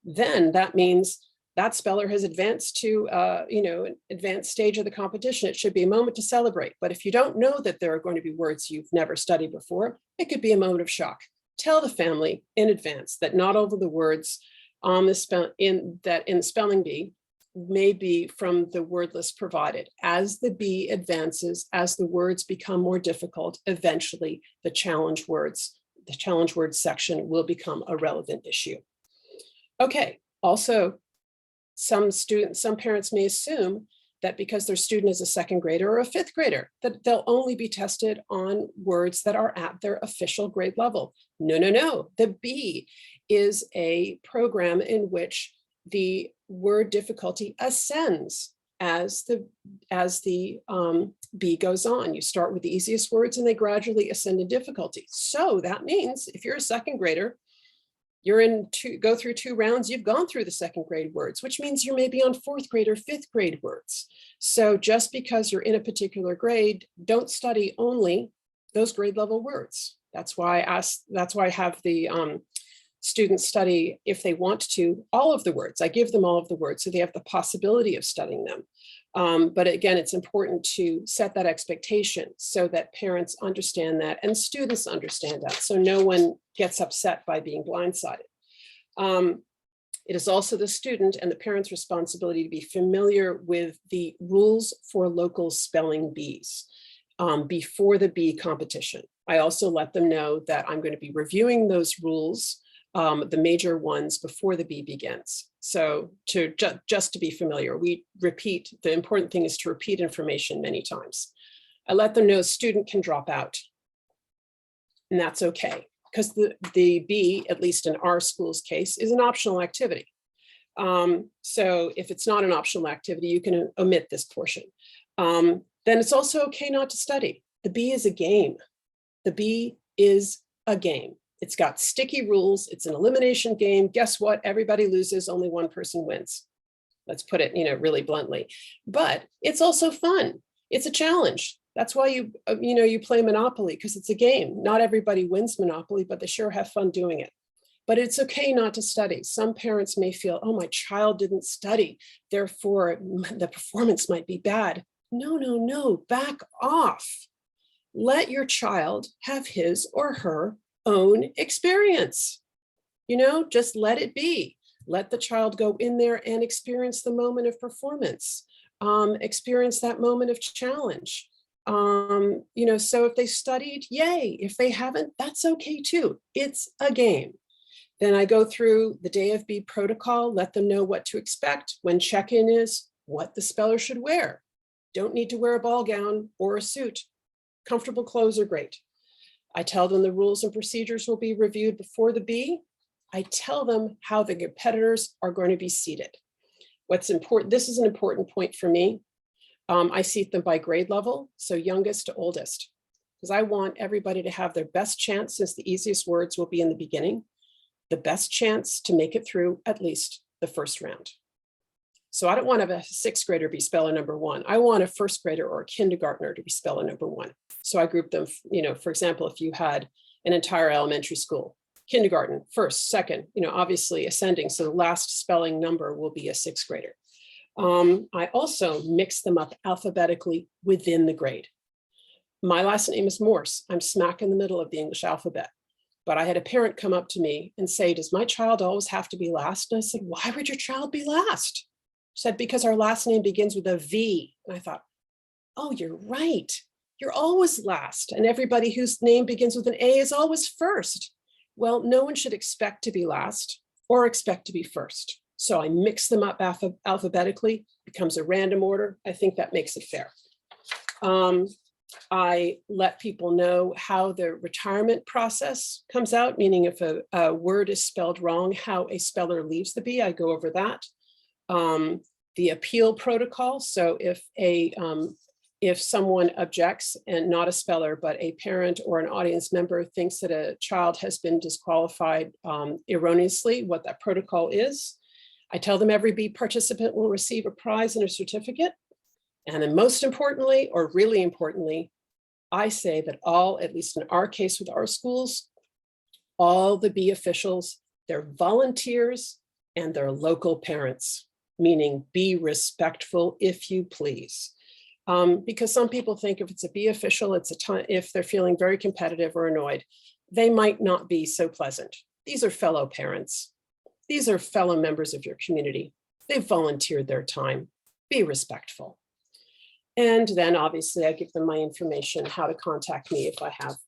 then that means that speller has advanced to an advanced stage of the competition. It should be a moment to celebrate. But if you don't know that there are going to be words you've never studied before, it could be a moment of shock. Tell the family in advance that not all of the words on the in the spelling bee may be from the word list provided. As the bee advances, as the words become more difficult, eventually the challenge words section will become a relevant issue. Okay, also, some parents may assume that because their student is a second grader or a fifth grader, that they'll only be tested on words that are at their official grade level. No, no, no. The B is a program in which the word difficulty ascends as the B goes on. You start with the easiest words and they gradually ascend in difficulty. So that means if you're a second grader, go through 2 rounds, you've gone through the second grade words, which means you may be on 4th grade or 5th grade words. So just because you're in a particular grade, don't study only those grade level words. That's why I have the students study, if they want to, all of the words. I give them all of the words so they have the possibility of studying them. But again, it's important to set that expectation so that parents understand that and students understand that, so no one gets upset by being blindsided. It is also the student and the parent's responsibility to be familiar with the rules for local spelling bees before the bee competition. I also let them know that I'm going to be reviewing those rules, the major ones, before the bee begins. So just to be familiar, we repeat, the important thing is to repeat information many times. I let them know a student can drop out, and that's okay, because the bee, at least in our school's case, is an optional activity. So if it's not an optional activity, you can omit this portion. Then it's also okay not to study. The bee is a game. The bee is a game. It's got sticky rules. It's an elimination game. Guess what? Everybody loses, only one person wins. Let's put it, really bluntly. But it's also fun. It's a challenge. That's why you play Monopoly, because it's a game. Not everybody wins Monopoly, but they sure have fun doing it. But it's okay not to study. Some parents may feel, oh, my child didn't study, therefore the performance might be bad. No, no, no, back off. Let your child have his or her own experience. Just let it be. Let the child go in there and experience the moment of performance, experience that moment of challenge. So if they studied, yay. If they haven't, that's okay too. It's a game. Then I go through the Day of B protocol, let them know what to expect when check-in is, what the speller should wear. Don't need to wear a ball gown or a suit. Comfortable clothes are great. I tell them the rules and procedures will be reviewed before the B. I tell them how the competitors are going to be seated. What's important, this is an important point for me. I seat them by grade level, so youngest to oldest, because I want everybody to have their best chance, since the easiest words will be in the beginning, the best chance to make it through at least the first round. So I don't want to have a sixth grader be speller number one. I want a first grader or a kindergartner to be speller number one. So I group them, for example, if you had an entire elementary school, kindergarten, first, second, obviously ascending. So the last spelling number will be a sixth grader. I also mix them up alphabetically within the grade. My last name is Morse. I'm smack in the middle of the English alphabet. But I had a parent come up to me and say, does my child always have to be last? And I said, why would your child be last? She said, because our last name begins with a V. And I thought, oh, you're right. You're always last. And everybody whose name begins with an A is always first. Well, no one should expect to be last or expect to be first. So I mix them up alphabetically, becomes a random order. I think that makes it fair. I let people know how the retirement process comes out, meaning if a word is spelled wrong, how a speller leaves the B. I go over that. The appeal protocol. So if someone objects, and not a speller, but a parent or an audience member thinks that a child has been disqualified erroneously, what that protocol is. I tell them every B participant will receive a prize and a certificate. And then most importantly, or really importantly, I say that all, at least in our case with our schools, all the B officials, they're volunteers and they're local parents, meaning be respectful if you please. Because some people think if it's a B official, it's a time, if they're feeling very competitive or annoyed, they might not be so pleasant. These are fellow parents. These are fellow members of your community. They've volunteered their time. Be respectful. And then obviously I give them my information, how to contact me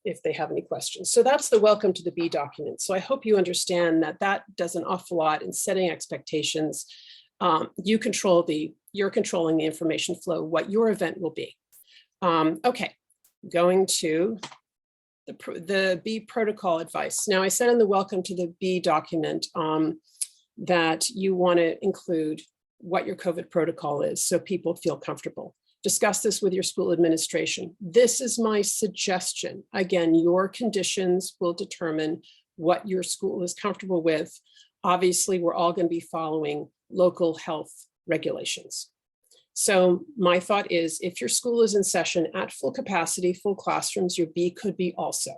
if they have any questions. So that's the welcome to the B document. So I hope you understand that that does an awful lot in setting expectations. You're controlling the information flow, what your event will be. Okay, going to the B protocol advice. Now I said in the welcome to the B document that you want to include what your COVID protocol is so people feel comfortable. Discuss this with your school administration. This is my suggestion. Again, your conditions will determine what your school is comfortable with. Obviously, we're all going to be following local health regulations. So my thought is, if your school is in session at full capacity, full classrooms, your B could be also.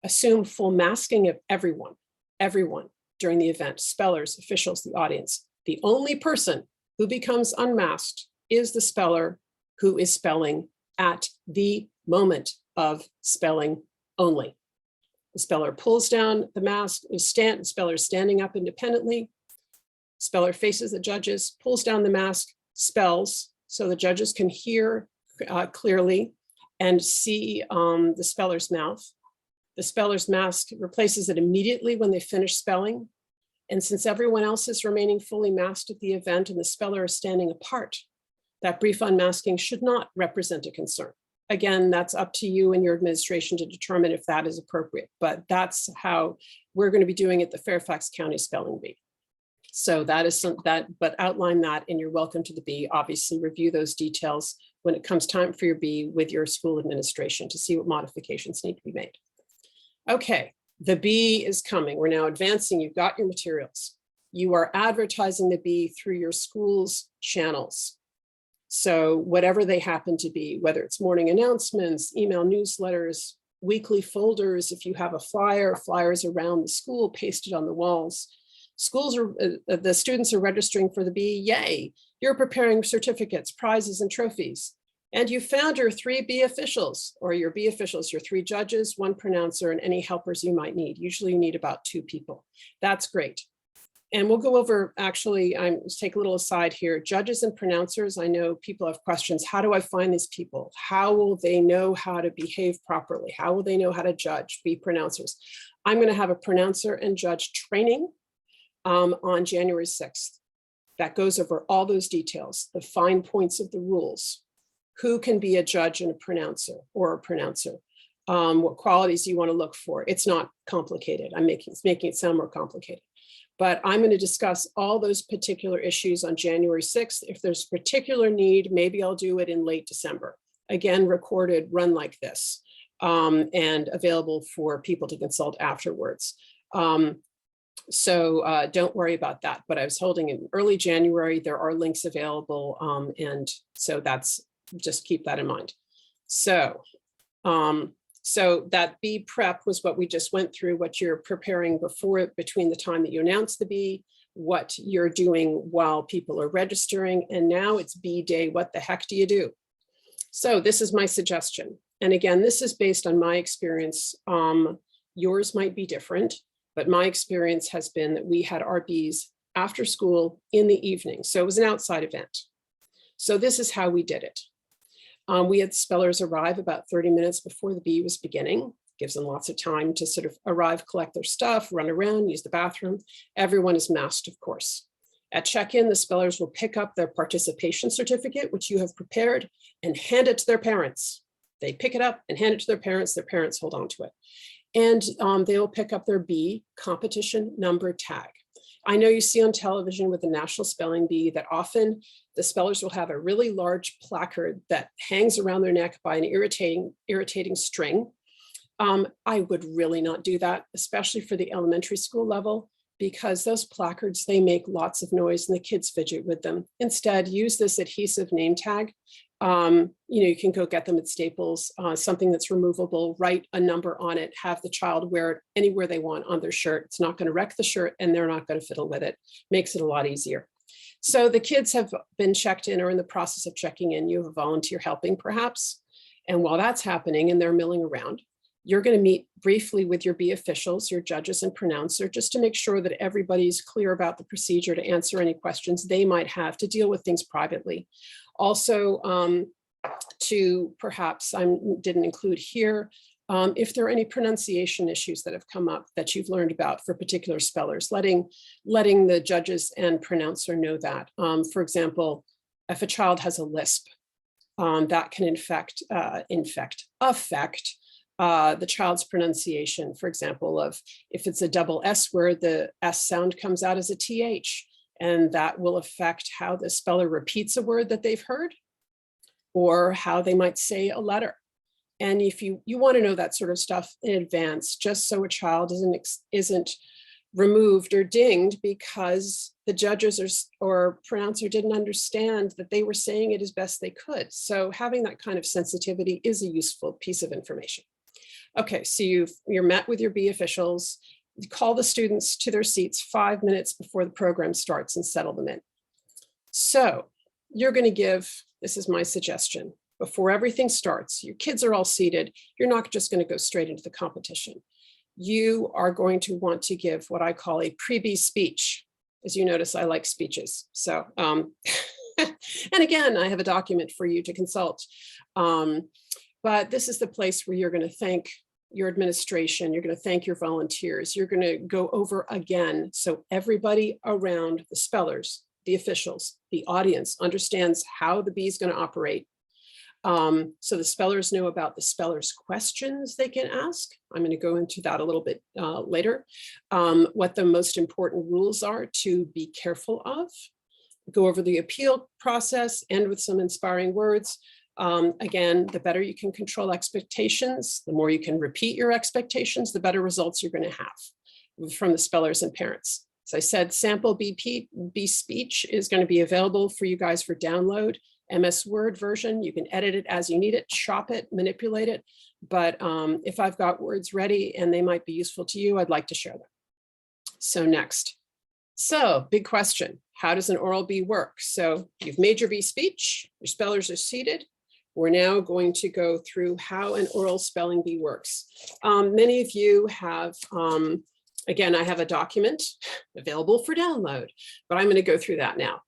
Assume full masking of everyone during the event, spellers, officials, the audience. The only person who becomes unmasked is the speller who is spelling at the moment of spelling only. The speller pulls down the mask, the speller is standing up independently. Speller faces the judges, pulls down the mask, spells, so the judges can hear clearly and see the speller's mouth. The speller's mask replaces it immediately when they finish spelling. And since everyone else is remaining fully masked at the event and the speller is standing apart, that brief unmasking should not represent a concern. Again, that's up to you and your administration to determine if that is appropriate, but that's how we're going to be doing it, the Fairfax County Spelling Bee. So that is but outline that in your welcome to the B. Obviously review those details when it comes time for your B with your school administration to see what modifications need to be made. Okay, the B is coming. We're now advancing. You've got your materials. You are advertising the B through your school's channels. So whatever they happen to be, whether it's morning announcements, email newsletters, weekly folders, if you have a flyer, flyers around the school pasted on the walls. Schools are, the students are registering for the B, yay. You're preparing certificates, prizes, and trophies. And you found your 3 B officials, or your B officials, your 3 judges, 1 pronouncer, and any helpers you might need. Usually you need about 2 people. That's great. And we'll go over, actually, let's take a little aside here. Judges and pronouncers, I know people have questions. How do I find these people? How will they know how to behave properly? How will they know how to judge, be pronouncers? I'm going to have a pronouncer and judge training on January 6th. That goes over all those details, the fine points of the rules, who can be a judge and a pronouncer or a pronouncer, what qualities you want to look for. It's not complicated. I'm making it sound more complicated. But I'm going to discuss all those particular issues on January 6th. If there's a particular need, maybe I'll do it in late December. Again, recorded, run like this, and available for people to consult afterwards. So don't worry about that. But I was holding in early January. There are links available. And so just keep that in mind. So, so that bee prep was what we just went through, what you're preparing between the time that you announce the bee, what you're doing while people are registering. And now it's bee day. What the heck do you do? So this is my suggestion. And again, this is based on my experience. Yours might be different, but my experience has been that we had our bees after school in the evening. So it was an outside event. So this is how we did it. We had spellers arrive about 30 minutes before the bee was beginning. Gives them lots of time to sort of arrive, collect their stuff, run around, use the bathroom. Everyone is masked, of course. At check-in, the spellers will pick up their participation certificate, which you have prepared, and hand it to their parents. They pick it up and hand it to their parents hold on to it. And they will pick up their bee competition number tag. I know you see on television with the National Spelling Bee that often the spellers will have a really large placard that hangs around their neck by an irritating string. I would really not do that, especially for the elementary school level, because those placards, they make lots of noise and the kids fidget with them. Instead, use this adhesive name tag. You can go get them at Staples, something that's removable, write a number on it, have the child wear it anywhere they want on their shirt. It's not going to wreck the shirt and they're not going to fiddle with it. Makes it a lot easier. So the kids have been checked in or in the process of checking in. You have a volunteer helping perhaps. And while that's happening and they're milling around, you're going to meet briefly with your bee officials, your judges and pronouncer, just to make sure that everybody's clear about the procedure to answer any questions they might have to deal with things privately. Also, to perhaps, I didn't include here, if there are any pronunciation issues that have come up that you've learned about for particular spellers, letting the judges and pronouncer know that. For example, if a child has a lisp, that can affect the child's pronunciation. For example, of if it's a double S word, the S sound comes out as a TH, and that will affect how the speller repeats a word that they've heard or how they might say a letter. And if you want to know that sort of stuff in advance, just so a child isn't removed or dinged because the judges or pronouncer didn't understand that they were saying it as best they could. So having that kind of sensitivity is a useful piece of information. Okay, so you're met with your bee officials, you call the students to their seats 5 minutes before the program starts and settle them in. So you're going to give, this is my suggestion, before everything starts, your kids are all seated, you're not just going to go straight into the competition. You are going to want to give what I call a pre-bee speech. As you notice, I like speeches. So, and again, I have a document for you to consult. But this is the place where you're going to thank your administration, you're going to thank your volunteers, you're going to go over again so everybody around the spellers, the officials, the audience understands how the bee is going to operate. So the spellers know about the spellers' questions they can ask. I'm going to go into that a little bit later. What the most important rules are to be careful of. Go over the appeal process, end with some inspiring words. Again, the better you can control expectations, the more you can repeat your expectations, the better results you're going to have from the spellers and parents. As I said, sample bee speech is going to be available for you guys for download. MS Word version, you can edit it as you need it, chop it, manipulate it. But if I've got words ready and they might be useful to you, I'd like to share them. So next. So big question, how does an oral bee work? So you've made your bee speech, your spellers are seated. We're now going to go through how an oral spelling bee works. Many of you have, again, I have a document available for download, but I'm going to go through that now.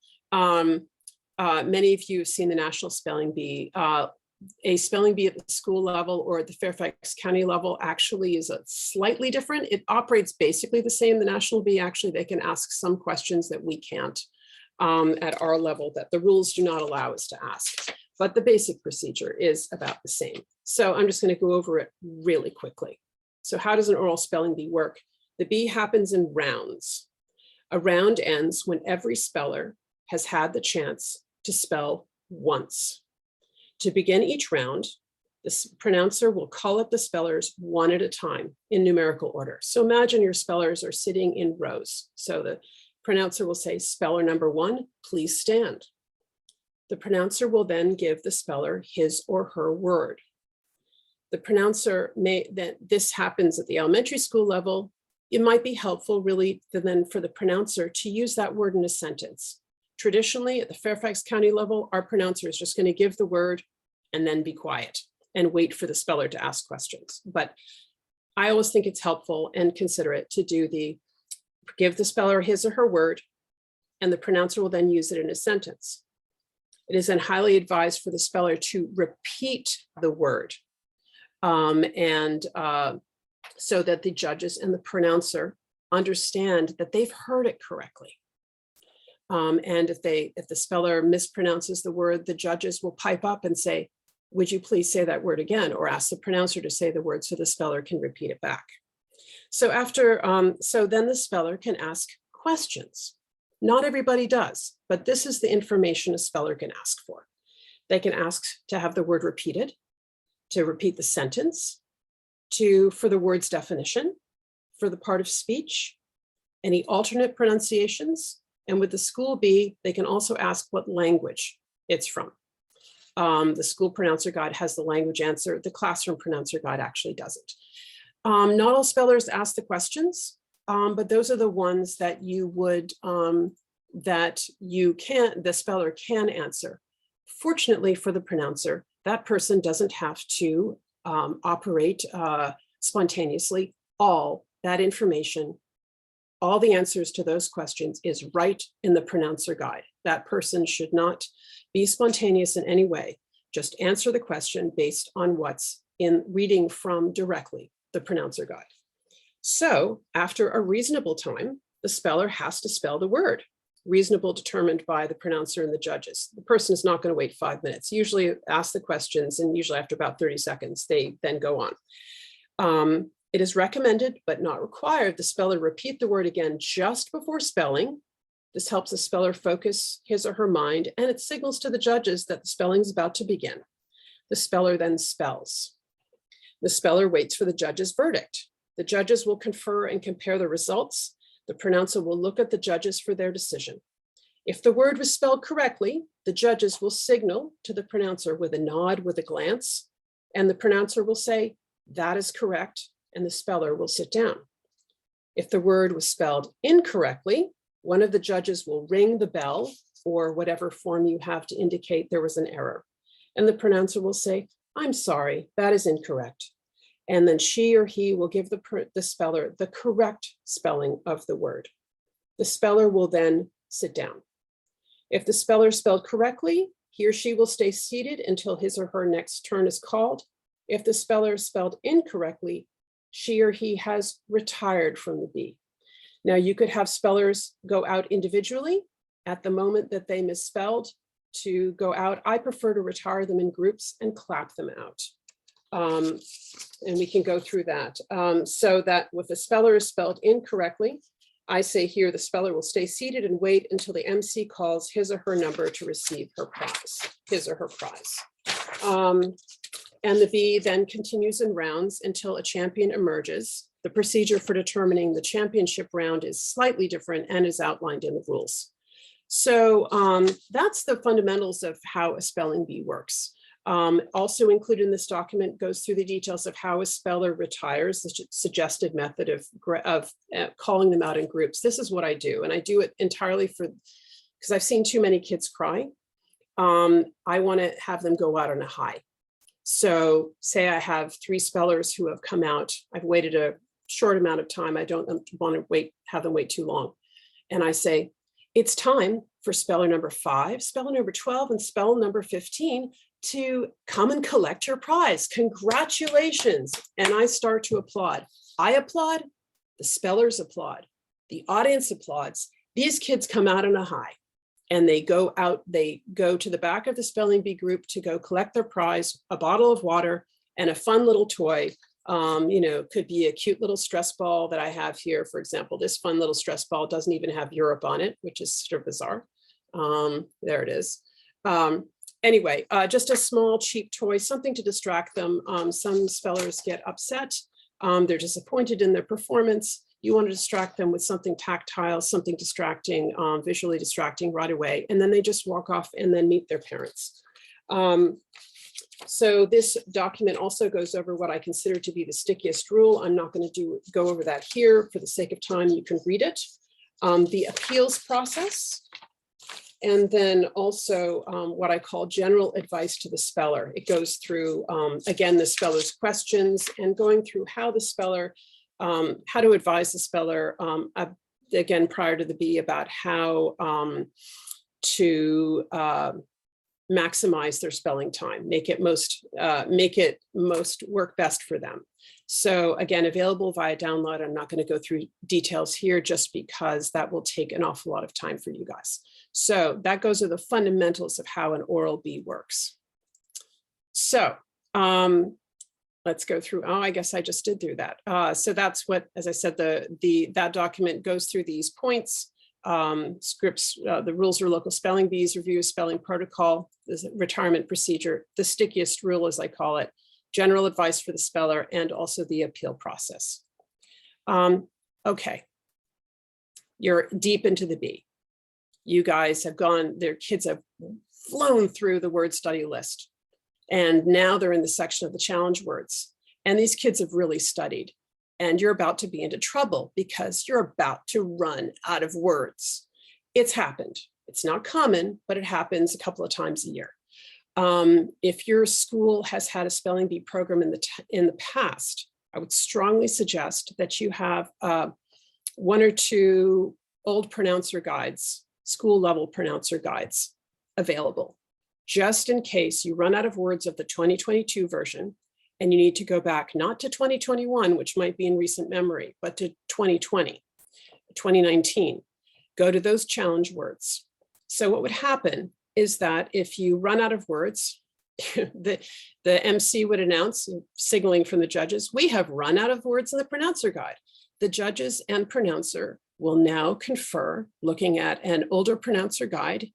Many of you have seen the National Spelling Bee. A spelling bee at the school level or at the Fairfax County level actually is slightly different. It operates basically the same. The National Bee, actually, they can ask some questions that we can't at our level, that the rules do not allow us to ask. but the basic procedure is about the same. So I'm just going to go over it really quickly. So how does an oral spelling bee work? The bee happens in rounds. A round ends when every speller has had the chance to spell once. To begin each round, the pronouncer will call up the spellers one at a time in numerical order. So imagine your spellers are sitting in rows. So the pronouncer will say, speller number 1, please stand. The pronouncer will then give the speller his or her word. The pronouncer this happens at the elementary school level. It might be helpful really then for the pronouncer to use that word in a sentence. Traditionally at the Fairfax County level, our pronouncer is just going to give the word and then be quiet and wait for the speller to ask questions. But I always think it's helpful and considerate to give the speller his or her word, and the pronouncer will then use it in a sentence. It is then highly advised for the speller to repeat the word so that the judges and the pronouncer understand that they've heard it correctly. And if the speller mispronounces the word, the judges will pipe up and say, would you please say that word again, or ask the pronouncer to say the word so the speller can repeat it back. So then the speller can ask questions. Not everybody does, but this is the information a speller can ask for. They can ask to have the word repeated, to repeat the sentence, for the word's definition, for the part of speech, any alternate pronunciations, and with the school bee, they can also ask what language it's from. The school pronouncer guide has the language answer. The classroom pronouncer guide actually doesn't. Not all spellers ask the questions, but those are the ones that the speller can answer. Fortunately for the pronouncer, that person doesn't have to operate spontaneously. All that information, all the answers to those questions is right in the pronouncer guide. That person should not be spontaneous in any way. Just answer the question based on what's in reading from directly the pronouncer guide. So after a reasonable time, the speller has to spell the word. Reasonable determined by the pronouncer and the judges. The person is not going to wait 5 minutes. Usually ask the questions, and usually after about 30 seconds, they then go on. It is recommended, but not required, the speller repeat the word again just before spelling. This helps the speller focus his or her mind, and it signals to the judges that the spelling is about to begin. The speller then spells. The speller waits for the judge's verdict. The judges will confer and compare the results. The pronouncer will look at the judges for their decision. If the word was spelled correctly, the judges will signal to the pronouncer with a nod, with a glance, and the pronouncer will say, that is correct, and the speller will sit down. If the word was spelled incorrectly, one of the judges will ring the bell, or whatever form you have to indicate there was an error. And the pronouncer will say, I'm sorry, that is incorrect. And then she or he will give the speller the correct spelling of the word. The speller will then sit down. If the speller spelled correctly, he or she will stay seated until his or her next turn is called. If the speller spelled incorrectly, she or he has retired from the bee. Now you could have spellers go out individually at the moment that they misspelled to go out. I prefer to retire them in groups and clap them out. And we can go through that. So that if the speller is spelled incorrectly, I say here the speller will stay seated and wait until the MC calls his or her number to receive her prize, his or her prize. And the bee then continues in rounds until a champion emerges. The procedure for determining the championship round is slightly different and is outlined in the rules. So that's the fundamentals of how a spelling bee works. Also included in this document goes through the details of how a speller retires, the suggested method of calling them out in groups. This is what I do, and I do it entirely because I've seen too many kids cry. I want to have them go out on a high. So say I have 3 spellers who have come out. I've waited a short amount of time. I don't want to have them wait too long. And I say, it's time for speller number 5, speller number 12, and speller number 15 to come and collect your prize. Congratulations. And I start to applaud. I applaud, the spellers applaud, the audience applauds. These kids come out on a high. and they go to the back of the spelling bee group to go collect their prize, a bottle of water and a fun little toy. Could be a cute little stress ball that I have here. For example, this fun little stress ball doesn't even have Europe on it, which is sort of bizarre. There it is. Anyway, just a small cheap toy, something to distract them. Some spellers get upset. They're disappointed in their performance. You want to distract them with something tactile, something distracting, visually distracting right away. And then they just walk off and then meet their parents. So this document also goes over what I consider to be the stickiest rule. I'm not going to go over that here. For the sake of time, you can read it. The appeals process, and then also what I call general advice to the speller. It goes through, again, the speller's questions and going through how the speller, how to advise the speller, again, prior to the bee, about how to maximize their spelling time, make it most work best for them. So again, available via download. I'm not going to go through details here just because that will take an awful lot of time for you guys. So that goes to the fundamentals of how an oral bee works. So let's go through. Oh, I guess I just did through that. So that's what, as I said, that document goes through these points. Scripts, the rules for local spelling bees, review spelling protocol, the retirement procedure, the stickiest rule, as I call it, general advice for the speller, and also the appeal process. Okay, you're deep into the bee. You guys have gone, their kids have flown through the word study list, and now they're in the section of the challenge words. And these kids have really studied. And you're about to be into trouble because you're about to run out of words. It's happened. It's not common, but it happens a couple of times a year. If your school has had a spelling bee program in the past, I would strongly suggest that you have 1 or 2 old pronouncer guides, school level pronouncer guides available, just in case you run out of words of the 2022 version. And you need to go back, not to 2021, which might be in recent memory, but to 2020, 2019. Go to those challenge words. So what would happen is that if you run out of words, the MC would announce, signaling from the judges, we have run out of words in the pronouncer guide. The judges and pronouncer will now confer, looking at an older pronouncer guide,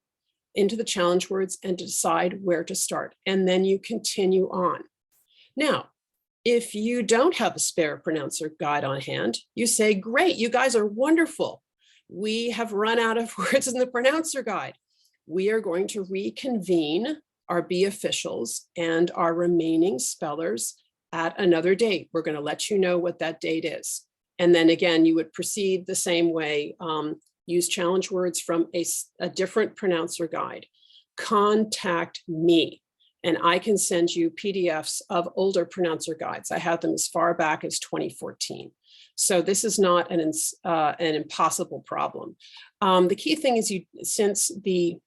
into the challenge words and decide where to start. And then you continue on. Now, if you don't have a spare pronouncer guide on hand, you say, great, you guys are wonderful. We have run out of words in the pronouncer guide. We are going to reconvene our bee officials and our remaining spellers at another date. We're going to let you know what that date is. And then again, you would proceed the same way, use challenge words from a different pronouncer guide. Contact me. And I can send you PDFs of older pronouncer guides. I have them as far back as 2014. So this is not an impossible problem. The key thing is since the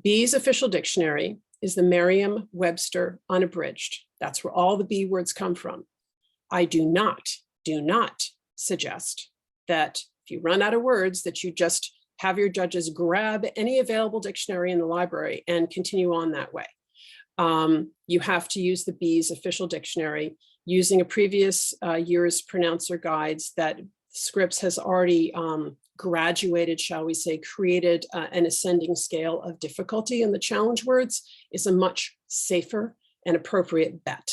Bee's official dictionary is the Merriam-Webster unabridged. That's where all the bee words come from. I do not suggest that if you run out of words that you just have your judges grab any available dictionary in the library and continue on that way. You have to use the Bee's official dictionary using a previous year's pronouncer guides that Scripps has already graduated, shall we say, created an ascending scale of difficulty in the challenge words is a much safer and appropriate bet.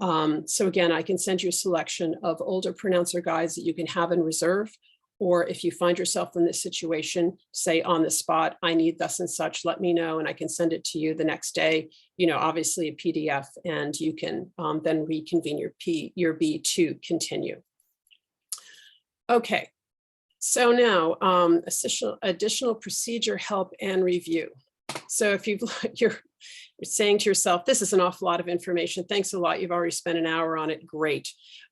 So again, I can send you a selection of older pronouncer guides that you can have in reserve. Or if you find yourself in this situation, say on the spot, I need thus and such, let me know, and I can send it to you the next day, obviously a PDF, and you can then reconvene your bee to continue. Okay, so now additional procedure help and review. So if you're saying to yourself, this is an awful lot of information, thanks a lot, you've already spent an hour on it, great.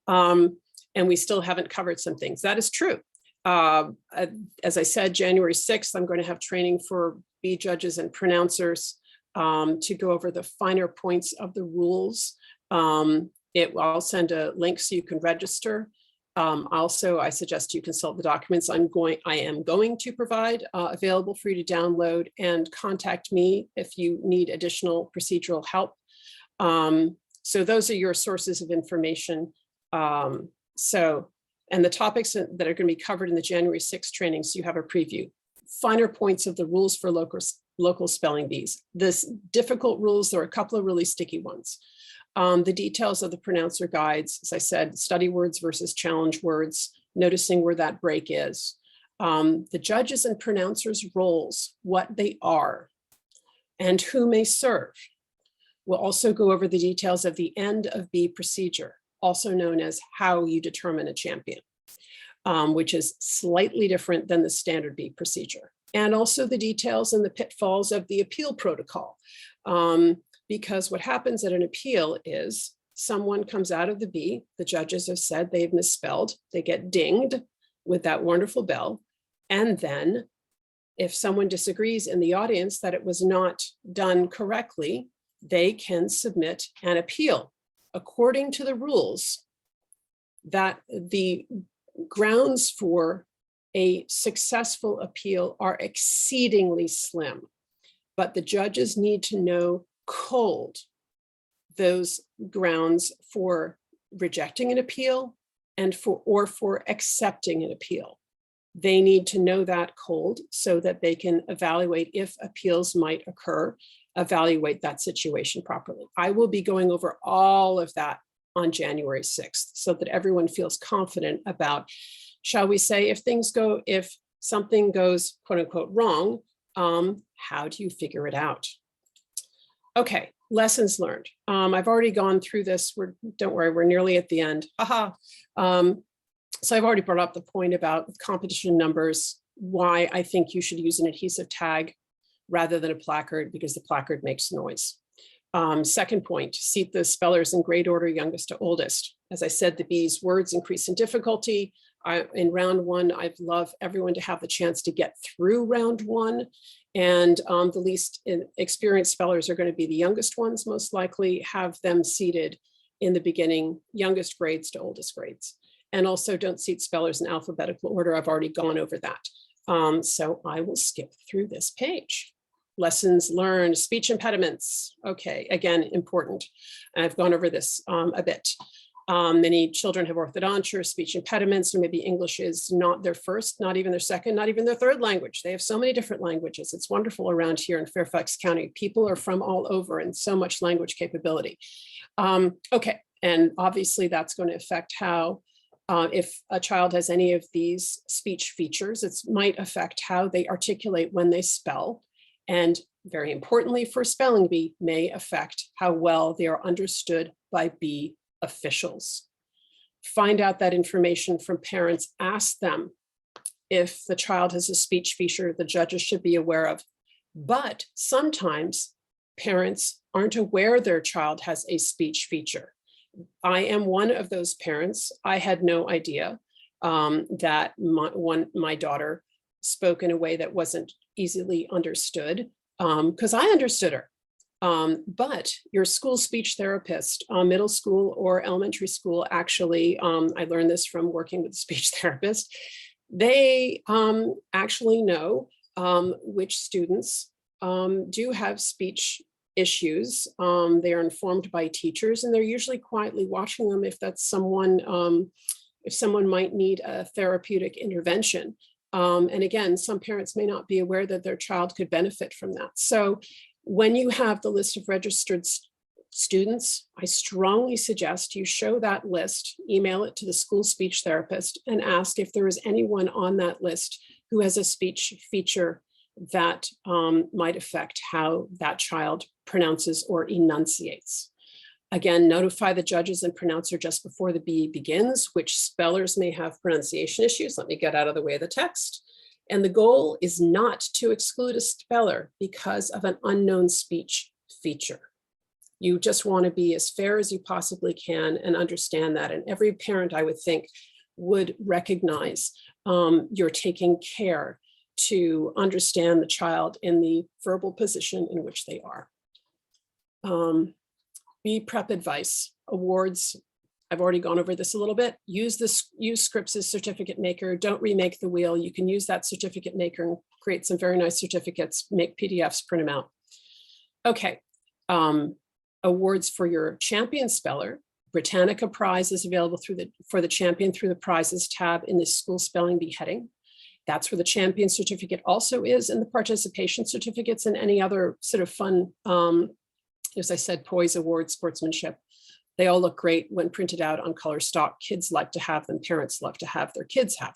And we still haven't covered some things. That is true. As I said, January 6th, I'm going to have training for bee judges and pronouncers to go over the finer points of the rules. I'll send a link so you can register. Also, I suggest you consult the documents I am going to provide available for you to download, and contact me if you need additional procedural help. So those are your sources of information. And the topics that are going to be covered in the January 6th training, so you have a preview. Finer points of the rules for local spelling bees. This difficult rules, there are a couple of really sticky ones. The details of the pronouncer guides, as I said, study words versus challenge words, noticing where that break is. The judges and pronouncers' roles, what they are, and who may serve. We'll also go over the details of the end of bee procedure, also known as how you determine a champion, which is slightly different than the standard bee procedure. And also the details and the pitfalls of the appeal protocol. Because what happens at an appeal is someone comes out of the bee, the judges have said they've misspelled, they get dinged with that wonderful bell. And then if someone disagrees in the audience that it was not done correctly, they can submit an appeal. According to the rules, that the grounds for a successful appeal are exceedingly slim, but the judges need to know cold those grounds for rejecting an appeal and for accepting an appeal. They need to know that cold so that they can evaluate if appeals might occur, evaluate that situation properly. I will be going over all of that on January 6th so that everyone feels confident about, shall we say, if something goes quote unquote wrong, how do you figure it out? Okay, lessons learned. I've already gone through this. Don't worry, we're nearly at the end. Aha. So I've already brought up the point about competition numbers, why I think you should use an adhesive tag rather than a placard, because the placard makes noise. Second point, seat the spellers in grade order, youngest to oldest. As I said, the bees' words increase in difficulty. In round one, I'd love everyone to have the chance to get through round one. And the least experienced spellers are going to be the youngest ones, most likely. Have them seated in the beginning, youngest grades to oldest grades. And also don't seat spellers in alphabetical order. I've already gone over that. So I will skip through this page. Lessons learned, speech impediments. Okay, again, important. I've gone over this a bit. Many children have orthodontia, speech impediments, or maybe English is not their first, not even their second, not even their third language. They have so many different languages. It's wonderful around here in Fairfax County. People are from all over and so much language capability. Okay, and obviously that's going to affect how, if a child has any of these speech features, it might affect how they articulate when they spell. And very importantly for spelling bee, may affect how well they are understood by bee officials. Find out that information from parents. Ask them if the child has a speech feature the judges should be aware of. But sometimes parents aren't aware their child has a speech feature. I am one of those parents. I had no idea that my daughter spoke in a way that wasn't easily understood, because I understood her. But your school speech therapist, middle school or elementary school, actually, I learned this from working with a speech therapist, they actually know which students do have speech issues. They are informed by teachers, and they're usually quietly watching them if that's someone, if someone might need a therapeutic intervention. And again, some parents may not be aware that their child could benefit from that. So when you have the list of registered students, I strongly suggest you show that list, email it to the school speech therapist, and ask if there is anyone on that list who has a speech feature that might affect how that child pronounces or enunciates. Again, notify the judges and pronouncer just before the bee begins, which spellers may have pronunciation issues. Let me get out of the way of the text. And the goal is not to exclude a speller because of an unknown speech feature. You just want to be as fair as you possibly can and understand that. And every parent, I would think, would recognize you're taking care to understand the child in the verbal position in which they are. Bee prep advice, awards, I've already gone over this a little bit. Use Scripps' certificate maker. Don't remake the wheel. You can use that certificate maker and create some very nice certificates, make PDFs, print them out. Okay, awards for your champion speller. Britannica Prize is available for the champion through the prizes tab in the school spelling bee heading. That's where the champion certificate also is, and the participation certificates and any other sort of fun, as I said, poise awards, sportsmanship. They all look great when printed out on color stock. Kids like to have them, parents love to have their kids have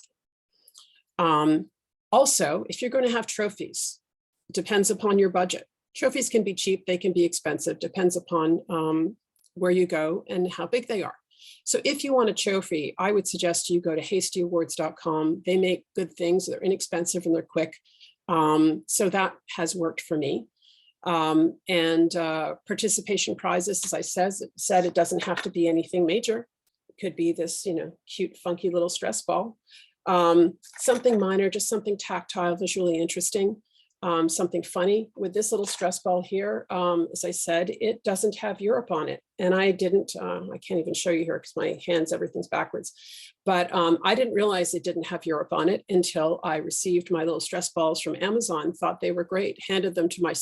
them. Also, if you're going to have trophies, it depends upon your budget. Trophies can be cheap, they can be expensive, depends upon where you go and how big they are. So if you want a trophy, I would suggest you go to hastyawards.com. They make good things, they're inexpensive and they're quick. So that has worked for me. Participation prizes, as I said, it doesn't have to be anything major. It could be this, cute, funky little stress ball. Something minor, just something tactile, visually interesting. Something funny with this little stress ball here. As I said, it doesn't have Europe on it. And I can't even show you here because my hands, everything's backwards. But I didn't realize it didn't have Europe on it until I received my little stress balls from Amazon, thought they were great, handed them to my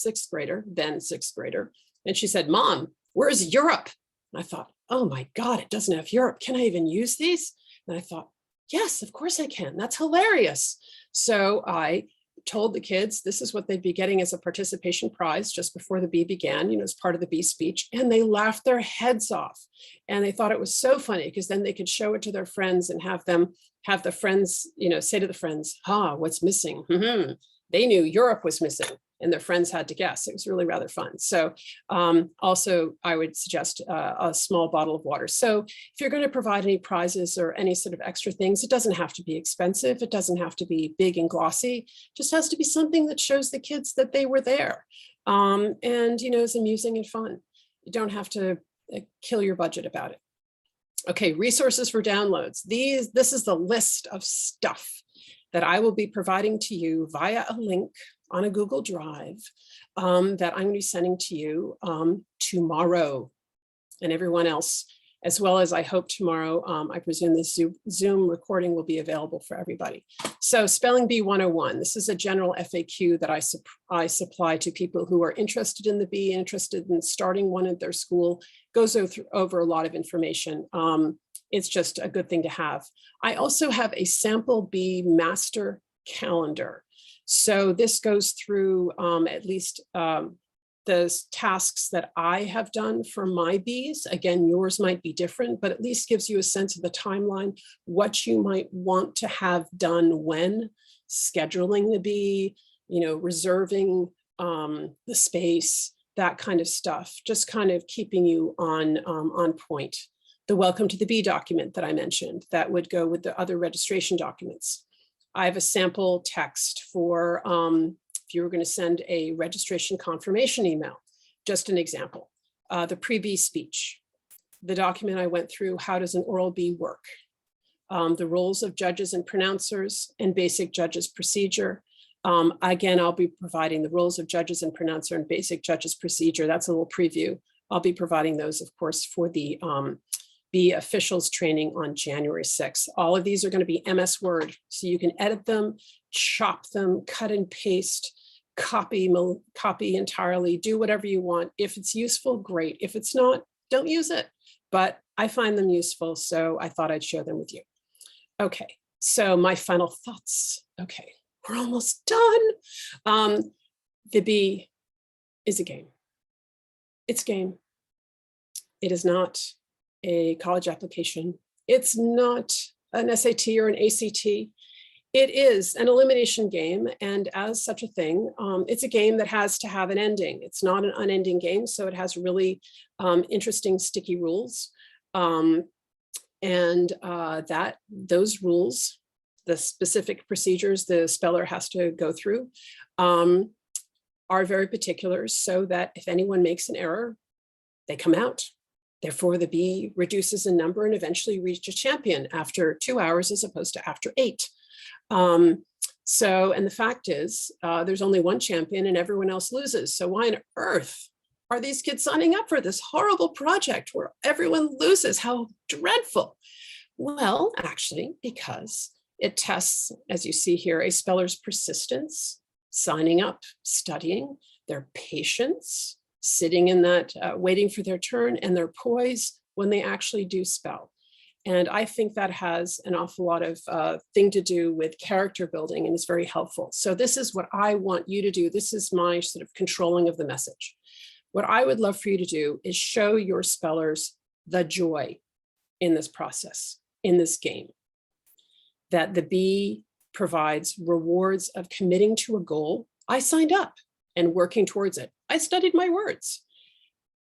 then sixth grader. And she said, "Mom, where's Europe?" And I thought, oh my God, it doesn't have Europe. Can I even use these? And I thought, yes, of course I can. That's hilarious. So I told the kids this is what they'd be getting as a participation prize just before the bee began, as part of the bee speech, and they laughed their heads off. And they thought it was so funny because then they could show it to their friends and have the friends, say to the friends, what's missing? They knew Europe was missing and their friends had to guess. It was really rather fun. So also I would suggest a small bottle of water. So if you're going to provide any prizes or any sort of extra things, it doesn't have to be expensive. It doesn't have to be big and glossy. It just has to be something that shows the kids that they were there. And, is amusing and fun. You don't have to kill your budget about it. Okay, resources for downloads. This is the list of stuff that I will be providing to you via a link on a Google Drive that I'm going to be sending to you tomorrow, and everyone else, as well as I hope tomorrow. I presume this Zoom recording will be available for everybody. So Spelling Bee 101, this is a general FAQ that I supply to people who are interested in the bee, interested in starting one at their school, goes over a lot of information. It's just a good thing to have. I also have a sample bee master calendar. So this goes through at least the tasks that I have done for my bees. Again, yours might be different, but at least gives you a sense of the timeline, what you might want to have done when, scheduling the bee, reserving the space, that kind of stuff, just kind of keeping you on point. The Welcome to the Bee document that I mentioned, that would go with the other registration documents. I have a sample text for if you were going to send a registration confirmation email, just an example. The pre-bee speech, the document I went through, how does an oral bee work? The roles of judges and pronouncers and basic judges procedure. Again, I'll be providing the roles of judges and pronouncer and basic judges procedure. That's a little preview. I'll be providing those, of course, for the Bee officials training on January 6th. All of these are going to be MS Word, so you can edit them, chop them, cut and paste, copy entirely, do whatever you want. If it's useful, great. If it's not, don't use it. But I find them useful, so I thought I'd share them with you. Okay, so my final thoughts. Okay, we're almost done. The bee is a game. It's a game. It is not a college application. It's not an SAT or an ACT. It is an elimination game, and as such a thing, it's a game that has to have an ending. It's not an unending game, so it has really interesting, sticky rules. Those rules, the specific procedures the speller has to go through, are very particular, so that if anyone makes an error, they come out. Therefore, the bee reduces in number and eventually reaches champion after 2 hours as opposed to after 8. And the fact is, there's only one champion and everyone else loses. So why on earth are these kids signing up for this horrible project where everyone loses? How dreadful. Well, actually, because it tests, as you see here, a speller's persistence, signing up, studying, their patience, sitting in that, waiting for their turn, and their poise when they actually do spell. And I think that has an awful lot of thing to do with character building and is very helpful. So this is what I want you to do. This is my sort of controlling of the message. What I would love for you to do is show your spellers the joy in this process, in this game, that the bee provides rewards of committing to a goal. I signed up and working towards it. I studied my words.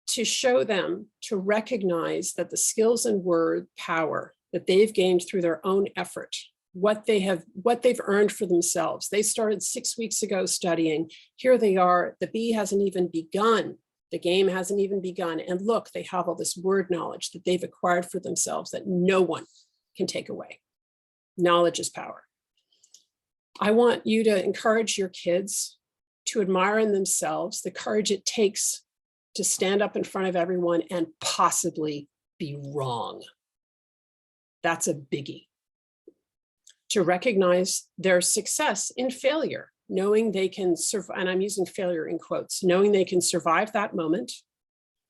To show them, to recognize that the skills and word power that they've gained through their own effort, what they've earned for themselves. They started 6 weeks ago studying. Here they are. The bee hasn't even begun. The game hasn't even begun. And look, they have all this word knowledge that they've acquired for themselves that no one can take away. Knowledge is power. I want you to encourage your kids to admire in themselves the courage it takes to stand up in front of everyone and possibly be wrong. That's a biggie. To recognize their success in failure, knowing they can survive, and I'm using failure in quotes, knowing they can survive that moment,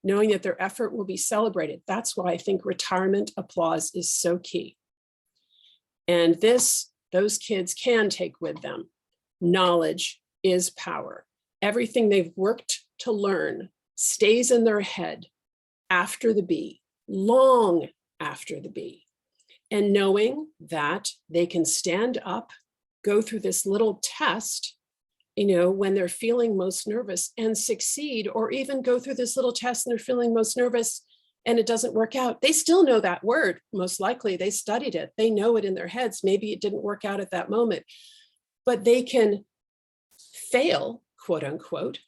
knowing that their effort will be celebrated. That's why I think retirement applause is so key. And those kids can take with them. Knowledge is power. Everything they've worked to learn stays in their head after the bee, long after the bee. And knowing that they can stand up, go through this little test, when they're feeling most nervous and succeed, or even go through this little test and they're feeling most nervous and it doesn't work out. They still know that word. Most likely they studied it. They know it in their heads. Maybe it didn't work out at that moment, but they can fail, quote unquote,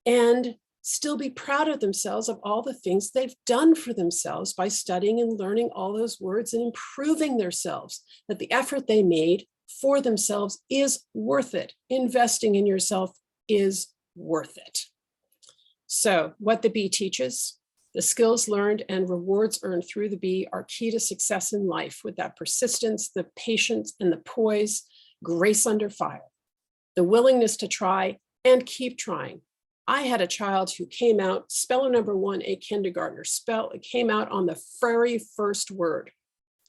and still be proud of themselves, of all the things they've done for themselves by studying and learning all those words and improving themselves, that the effort they made for themselves is worth it. Investing in yourself is worth it. So what the bee teaches, the skills learned and rewards earned through the bee are key to success in life, with that persistence, the patience, and the poise, grace under fire, the willingness to try and keep trying. I had a child who came out, speller number 1, a kindergartner, came out on the very first word.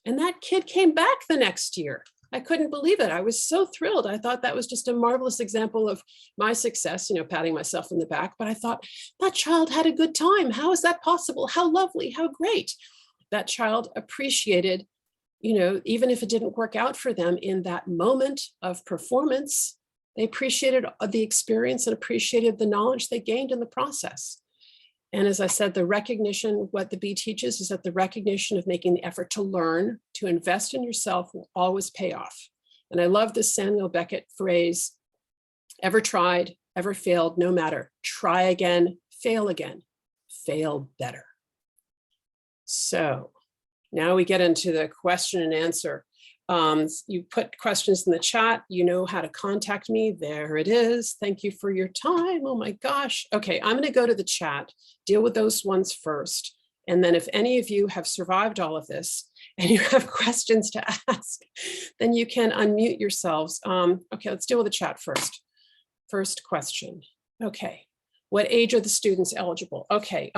And that kid came back the next year. I couldn't believe it. I was so thrilled. I thought that was just a marvelous example of my success, patting myself in the back. But I thought, that child had a good time. How is that possible? How lovely, how great. That child appreciated, even if it didn't work out for them in that moment of performance, they appreciated the experience and appreciated the knowledge they gained in the process. And as I said, the recognition, what the bee teaches is that the recognition of making the effort to learn, to invest in yourself will always pay off. And I love this Samuel Beckett phrase, ever tried, ever failed, no matter, try again, fail better. So now we get into the question and answer. You put questions in the chat, you know how to contact me. There it is. Thank you for your time. Oh my gosh. Okay, I'm going to go to the chat, deal with those ones first. And then if any of you have survived all of this and you have questions to ask, then you can unmute yourselves. Okay, let's deal with the chat first. First question. Okay, what age are the students eligible? Okay,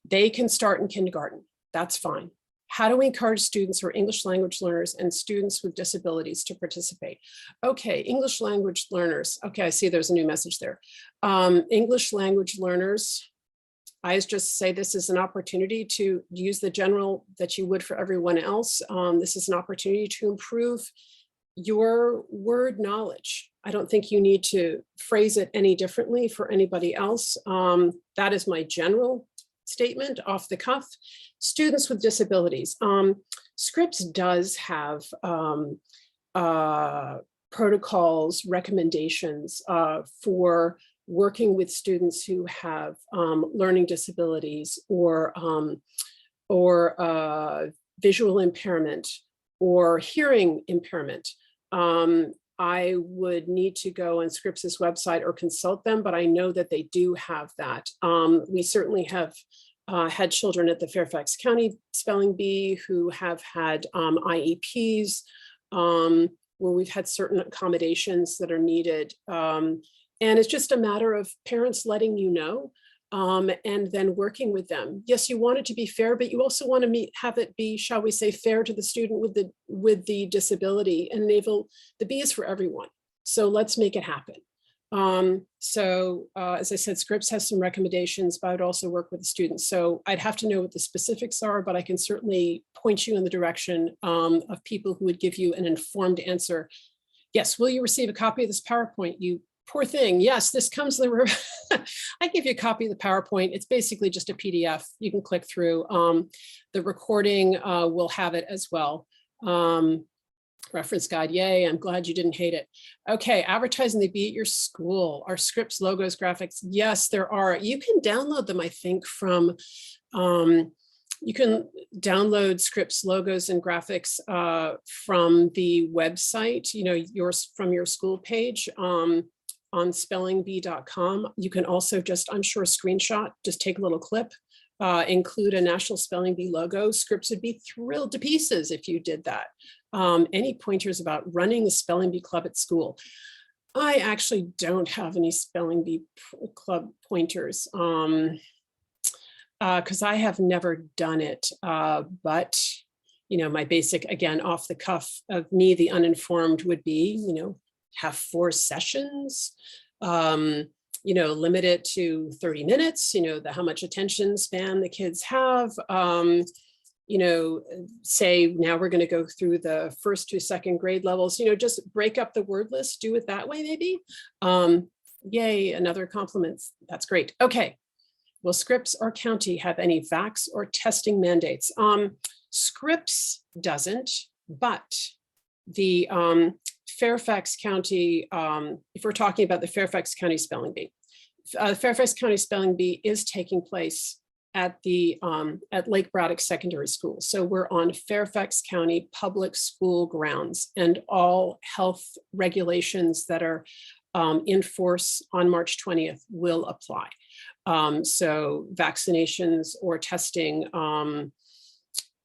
they can start in kindergarten. That's fine. How do we encourage students who are English language learners and students with disabilities to participate? Okay, English language learners. Okay, I see there's a new message there. English language learners, I just say this is an opportunity to use the general that you would for everyone else. This is an opportunity to improve your word knowledge. I don't think you need to phrase it any differently for anybody else. That is my general statement off the cuff. Students with disabilities. Scripps does have protocols, recommendations for working with students who have learning disabilities or visual impairment or hearing impairment. I would need to go on Scripps' website or consult them, but I know that they do have that. We certainly have had children at the Fairfax County Spelling Bee who have had IEPs, where we've had certain accommodations that are needed. And it's just a matter of parents letting you know, and then working with them. Yes, you want it to be fair, but you also want to have it be, shall we say, fair to the student with the disability, and enable the bee is for everyone. So let's make it happen. As I said, Scripps has some recommendations, but I would also work with the students. So I'd have to know what the specifics are, but I can certainly point you in the direction of people who would give you an informed answer. Yes, will you receive a copy of this PowerPoint? You poor thing. Yes, this comes I give you a copy of the PowerPoint. It's basically just a PDF. You can click through. The recording will have it as well. Reference guide, yay, I'm glad you didn't hate it. Okay, advertising the bee at your school. Are Scripps logos, graphics? Yes, there are. You can download them, I think, from, you can download Scripps logos and graphics from the website, you know, from your school page on spellingbee.com. You can also just, I'm sure, screenshot, just take a little clip, include a National Spelling Bee logo. Scripps would be thrilled to pieces if you did that. Any pointers about running a spelling bee club at school? I actually don't have any spelling bee club pointers because I have never done it. But, you know, my basic, again, off the cuff of me, the uninformed, would be, you know, have 4 sessions, you know, limit it to 30 minutes, you know, how much attention span the kids have. You know, say now we're going to go through the 1st to 2nd grade levels, you know, just break up the word list, do it that way, maybe. Yay, another compliment. That's great. Okay. Will Scripps or county have any vax or testing mandates? Scripps doesn't, but the Fairfax County, if we're talking about the Fairfax County Spelling Bee, Fairfax County Spelling Bee is taking place at the at Lake Braddock Secondary School. So we're on Fairfax County public school grounds, and all health regulations that are in force on March 20th will apply. So vaccinations or testing,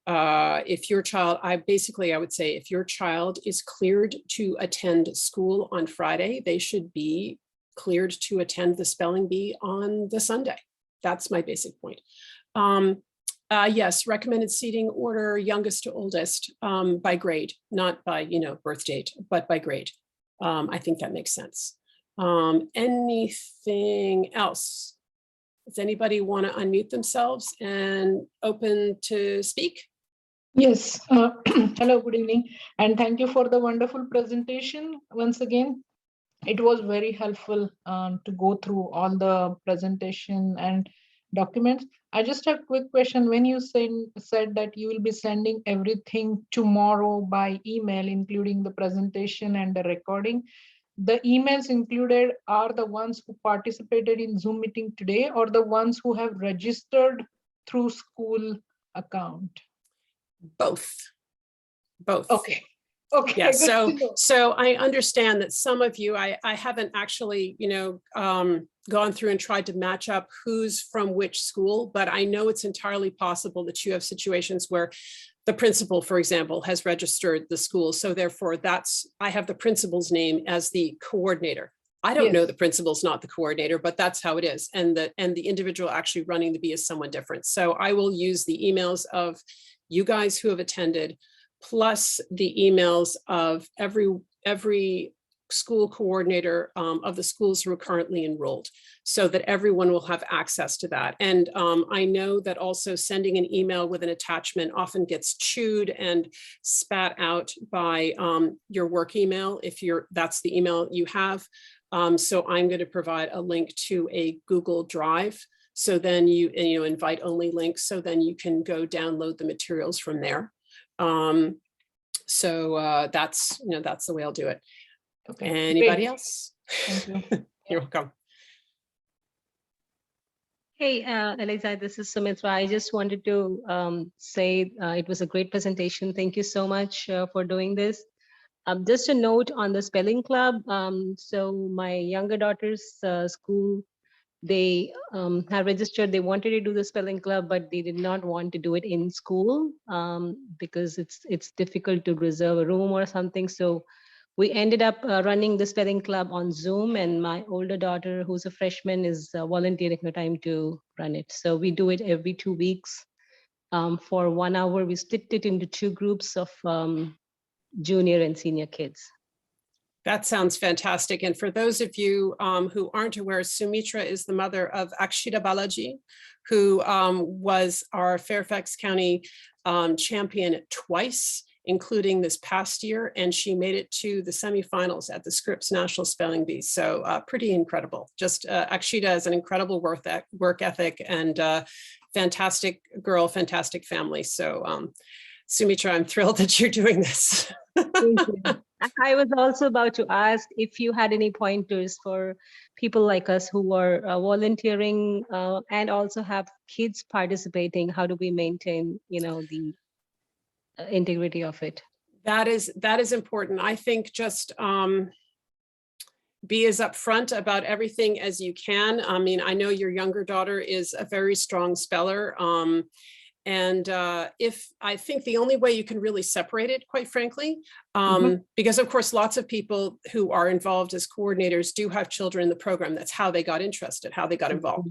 if your child, I would say if your child is cleared to attend school on Friday, they should be cleared to attend the spelling bee on the Sunday. That's my basic point. Yes, recommended seating order, youngest to oldest, by grade, not by, you know, birth date, but by grade. I think that makes sense. Anything else? Does anybody want to unmute themselves and open to speak? Yes. Hello, good evening. And thank you for the wonderful presentation. Once again, it was very helpful to go through all the presentation and documents. I just have a quick question. When you said that you will be sending everything tomorrow by email, including the presentation and the recording, the emails included are the ones who participated in Zoom meeting today, or the ones who have registered through school account? Both. Okay. Okay. Yeah. So I understand that some of you, I haven't actually, you know, gone through and tried to match up who's from which school, but I know it's entirely possible that you have situations where the principal, for example, has registered the school. So therefore I have the principal's name as the coordinator. I don't know the principal's not the coordinator, but that's how it is. And the individual actually running the bee is someone different. So I will use the emails of you guys who have attended, plus the emails of every school coordinator of the schools who are currently enrolled, so that everyone will have access to that. And I know that also sending an email with an attachment often gets chewed and spat out by your work email, if that's the email you have. So I'm going to provide a link to a Google Drive. So then you invite only links, so then you can go download the materials from there. So that's the way I'll do it. Okay. Anybody else? Thank you. You're welcome. Hey, Eliza, this is Sumitra. I just wanted to say it was a great presentation. Thank you so much for doing this. Just a note on the spelling club. So my younger daughter's school, they have registered, they wanted to do the spelling club, but they did not want to do it in school because it's difficult to reserve a room or something. So we ended up running the spelling club on Zoom, and my older daughter, who's a freshman, is volunteering her time to run it. So we do it every 2 weeks. For 1 hour, we split it into 2 groups of junior and senior kids. That sounds fantastic. And for those of you who aren't aware, Sumitra is the mother of Akshita Balaji, who was our Fairfax County champion twice, including this past year. And she made it to the semifinals at the Scripps National Spelling Bee. So pretty incredible. Just Akshita has an incredible work ethic and fantastic girl, fantastic family. So Sumitra, I'm thrilled that you're doing this. Thank you. I was also about to ask if you had any pointers for people like us who are volunteering and also have kids participating. How do we maintain, the integrity of it? That is important. I think just be as upfront about everything as you can. I mean, I know your younger daughter is a very strong speller. And I think the only way you can really separate it, quite frankly, because of course, lots of people who are involved as coordinators do have children in the program. That's how they got interested, how they got involved.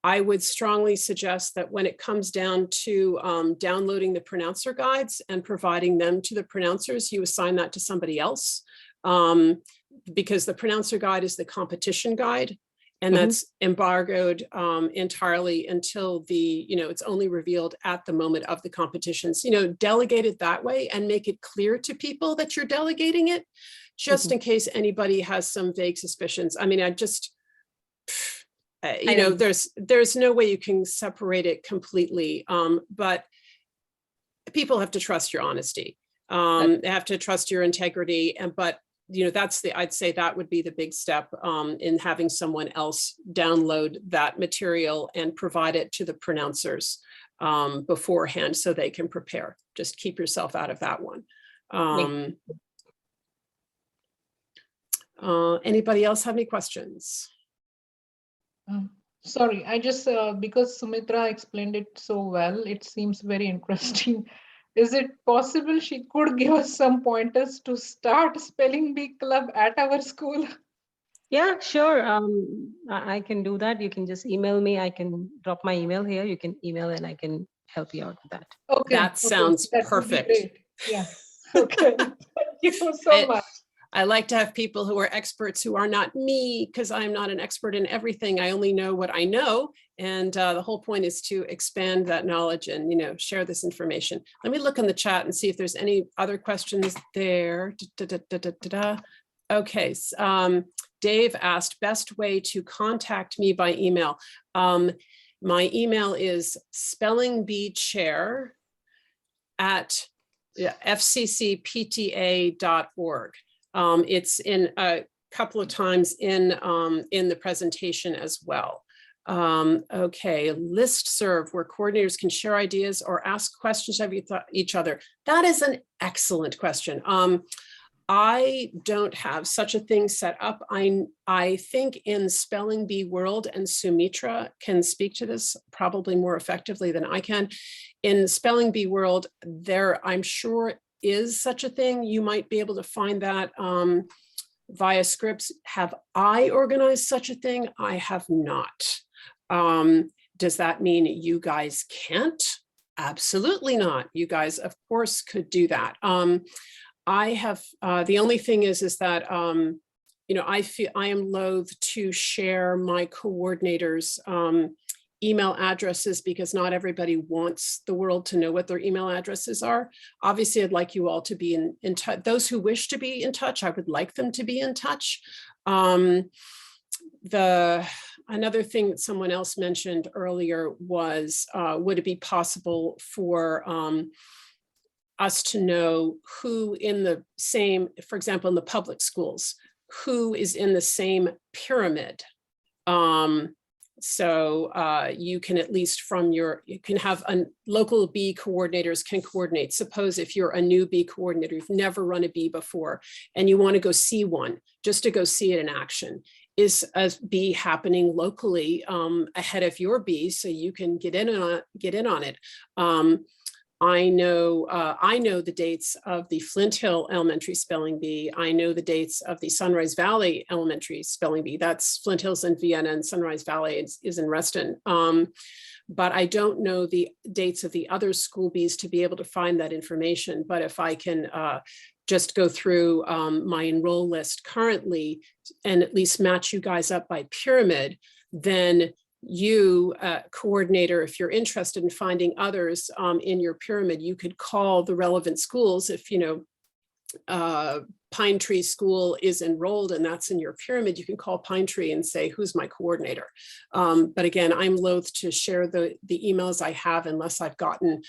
I would strongly suggest that when it comes down to downloading the pronouncer guides and providing them to the pronouncers, you assign that to somebody else, because the pronouncer guide is the competition guide. And that's embargoed entirely until it's only revealed at the moment of the competitions. Delegate it that way and make it clear to people that you're delegating it, just in case anybody has some vague suspicions. I mean, there's no way you can separate it completely, but people have to trust your honesty. They have to trust your integrity, but I'd say that would be the big step in having someone else download that material and provide it to the pronouncers beforehand so they can prepare. Just keep yourself out of that one. Anybody else have any questions? Sorry, I just, because Sumitra explained it so well, it seems very interesting. Is it possible she could give us some pointers to start spelling bee club at our school? Yeah, sure. I can do that. You can just email me. I can drop my email here. You can email and I can help you out with that. Okay. That sounds perfect. Yeah. Okay. Thank you so much. I like to have people who are experts who are not me, because I'm not an expert in everything. I only know what I know. And the whole point is to expand that knowledge and, share this information. Let me look in the chat and see if there's any other questions there. Okay. Dave asked, best way to contact me by email. My email is spellingbeechair@fccpta.org. It's in a couple of times in the presentation as well. Okay, listserv where coordinators can share ideas or ask questions of each other. That is an excellent question. I don't have such a thing set up. I think in Spelling Bee World, and Sumitra can speak to this probably more effectively than I can. In Spelling Bee World, there I'm sure is such a thing. You might be able to find that via Scripps. Have I organized such a thing? I have not. Does that mean you guys can't? Absolutely not. You guys, of course, could do that. I have, the only thing is that, I feel I am loath to share my coordinators' email addresses because not everybody wants the world to know what their email addresses are. Obviously, I'd like you all to be in touch. Those who wish to be in touch, I would like them to be in touch. Another thing that someone else mentioned earlier was, would it be possible for us to know who in the same, for example, in the public schools, who is in the same pyramid? So you can at least you can have local bee coordinators can coordinate. Suppose if you're a new bee coordinator, you've never run a bee before, and you want to go see one, just to go see it in action. Is a bee happening locally ahead of your bee, so you can get in on it. I know the dates of the Flint Hill Elementary Spelling Bee. I know the dates of the Sunrise Valley Elementary Spelling Bee. That's Flint Hill's in Vienna, and Sunrise Valley is in Reston. But I don't know the dates of the other school bees to be able to find that information. But if I can just go through my enroll list currently and at least match you guys up by pyramid, then you, coordinator, if you're interested in finding others in your pyramid, you could call the relevant schools. If, Pine Tree School is enrolled and that's in your pyramid, you can call Pine Tree and say, who's my coordinator? But again, I'm loath to share the emails I have unless I've gotten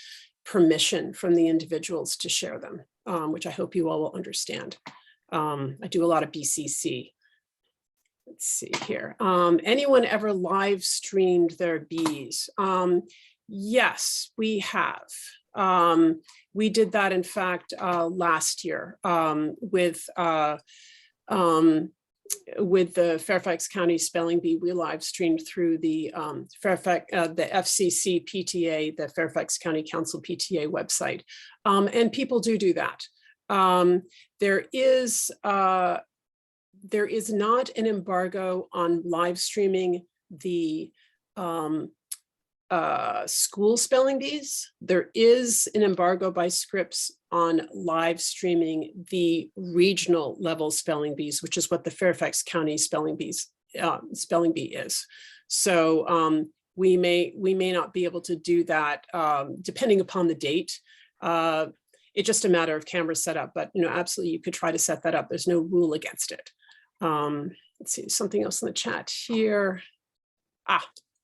permission from the individuals to share them, which I hope you all will understand. I do a lot of BCC. Let's see here. Anyone ever live streamed their bees? Yes, we have. We did that, in fact, last year with the Fairfax County Spelling Bee. We live streamed through the the FCC PTA, the Fairfax County Council PTA website, and people do that. There is not an embargo on live streaming the school spelling bees. There is an embargo by Scripps on live streaming the regional level spelling bees, which is what the Fairfax County spelling bee is. So we may not be able to do that depending upon the date. It's just a matter of camera setup, but absolutely you could try to set that up. There's no rule against it. Let's see, something else in the chat here.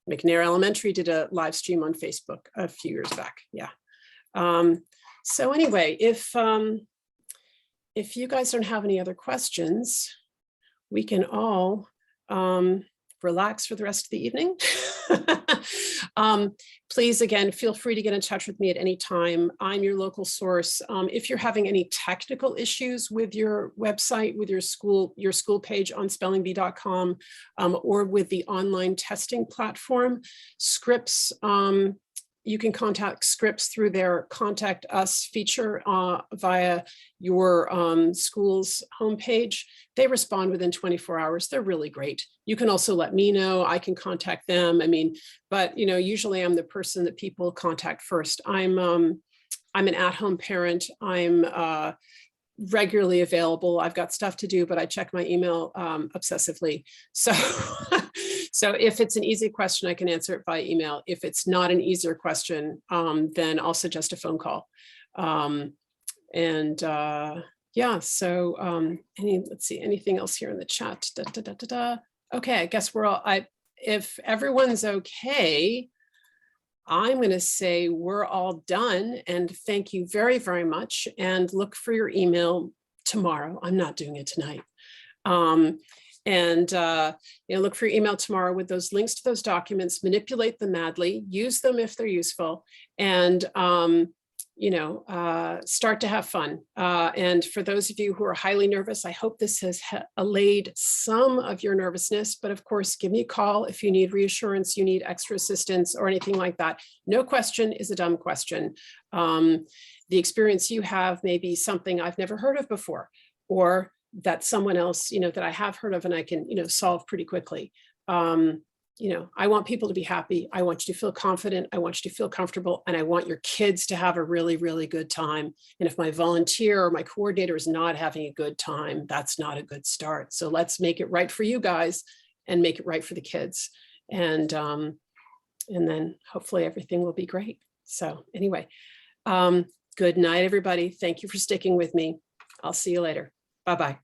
McNair Elementary did a live stream on Facebook a few years back. Yeah. So anyway, if you guys don't have any other questions, we can all relax for the rest of the evening. Please, again, feel free to get in touch with me at any time. I'm your local source. If you're having any technical issues with your website, with your school page on spellingbee.com, or with the online testing platform, Scripps, you can contact Scripps through their Contact Us feature via your school's homepage. They respond within 24 hours. They're really great. You can also let me know. I can contact them. But usually I'm the person that people contact first. I'm an at-home parent. I'm regularly available. I've got stuff to do, but I check my email obsessively. So, so if it's an easy question, I can answer it by email. If it's not an easier question, then I'll suggest a phone call. Yeah, so let's see, anything else here in the chat? Okay, I guess we're all, if everyone's okay, I'm going to say we're all done, and thank you very, very much, and look for your email tomorrow. I'm not doing it tonight. Look for your email tomorrow with those links to those documents, manipulate them madly, use them if they're useful, and start to have fun. And for those of you who are highly nervous, I hope this has allayed some of your nervousness, but of course, give me a call if you need reassurance, you need extra assistance or anything like that. No question is a dumb question. The experience you have may be something I've never heard of before, or that someone else, that I have heard of and I can, solve pretty quickly. I want people to be happy. I want you to feel confident. I want you to feel comfortable. And I want your kids to have a really, really good time. And if my volunteer or my coordinator is not having a good time, that's not a good start. So let's make it right for you guys and make it right for the kids. And then hopefully everything will be great. So anyway, good night, everybody. Thank you for sticking with me. I'll see you later. Bye-bye.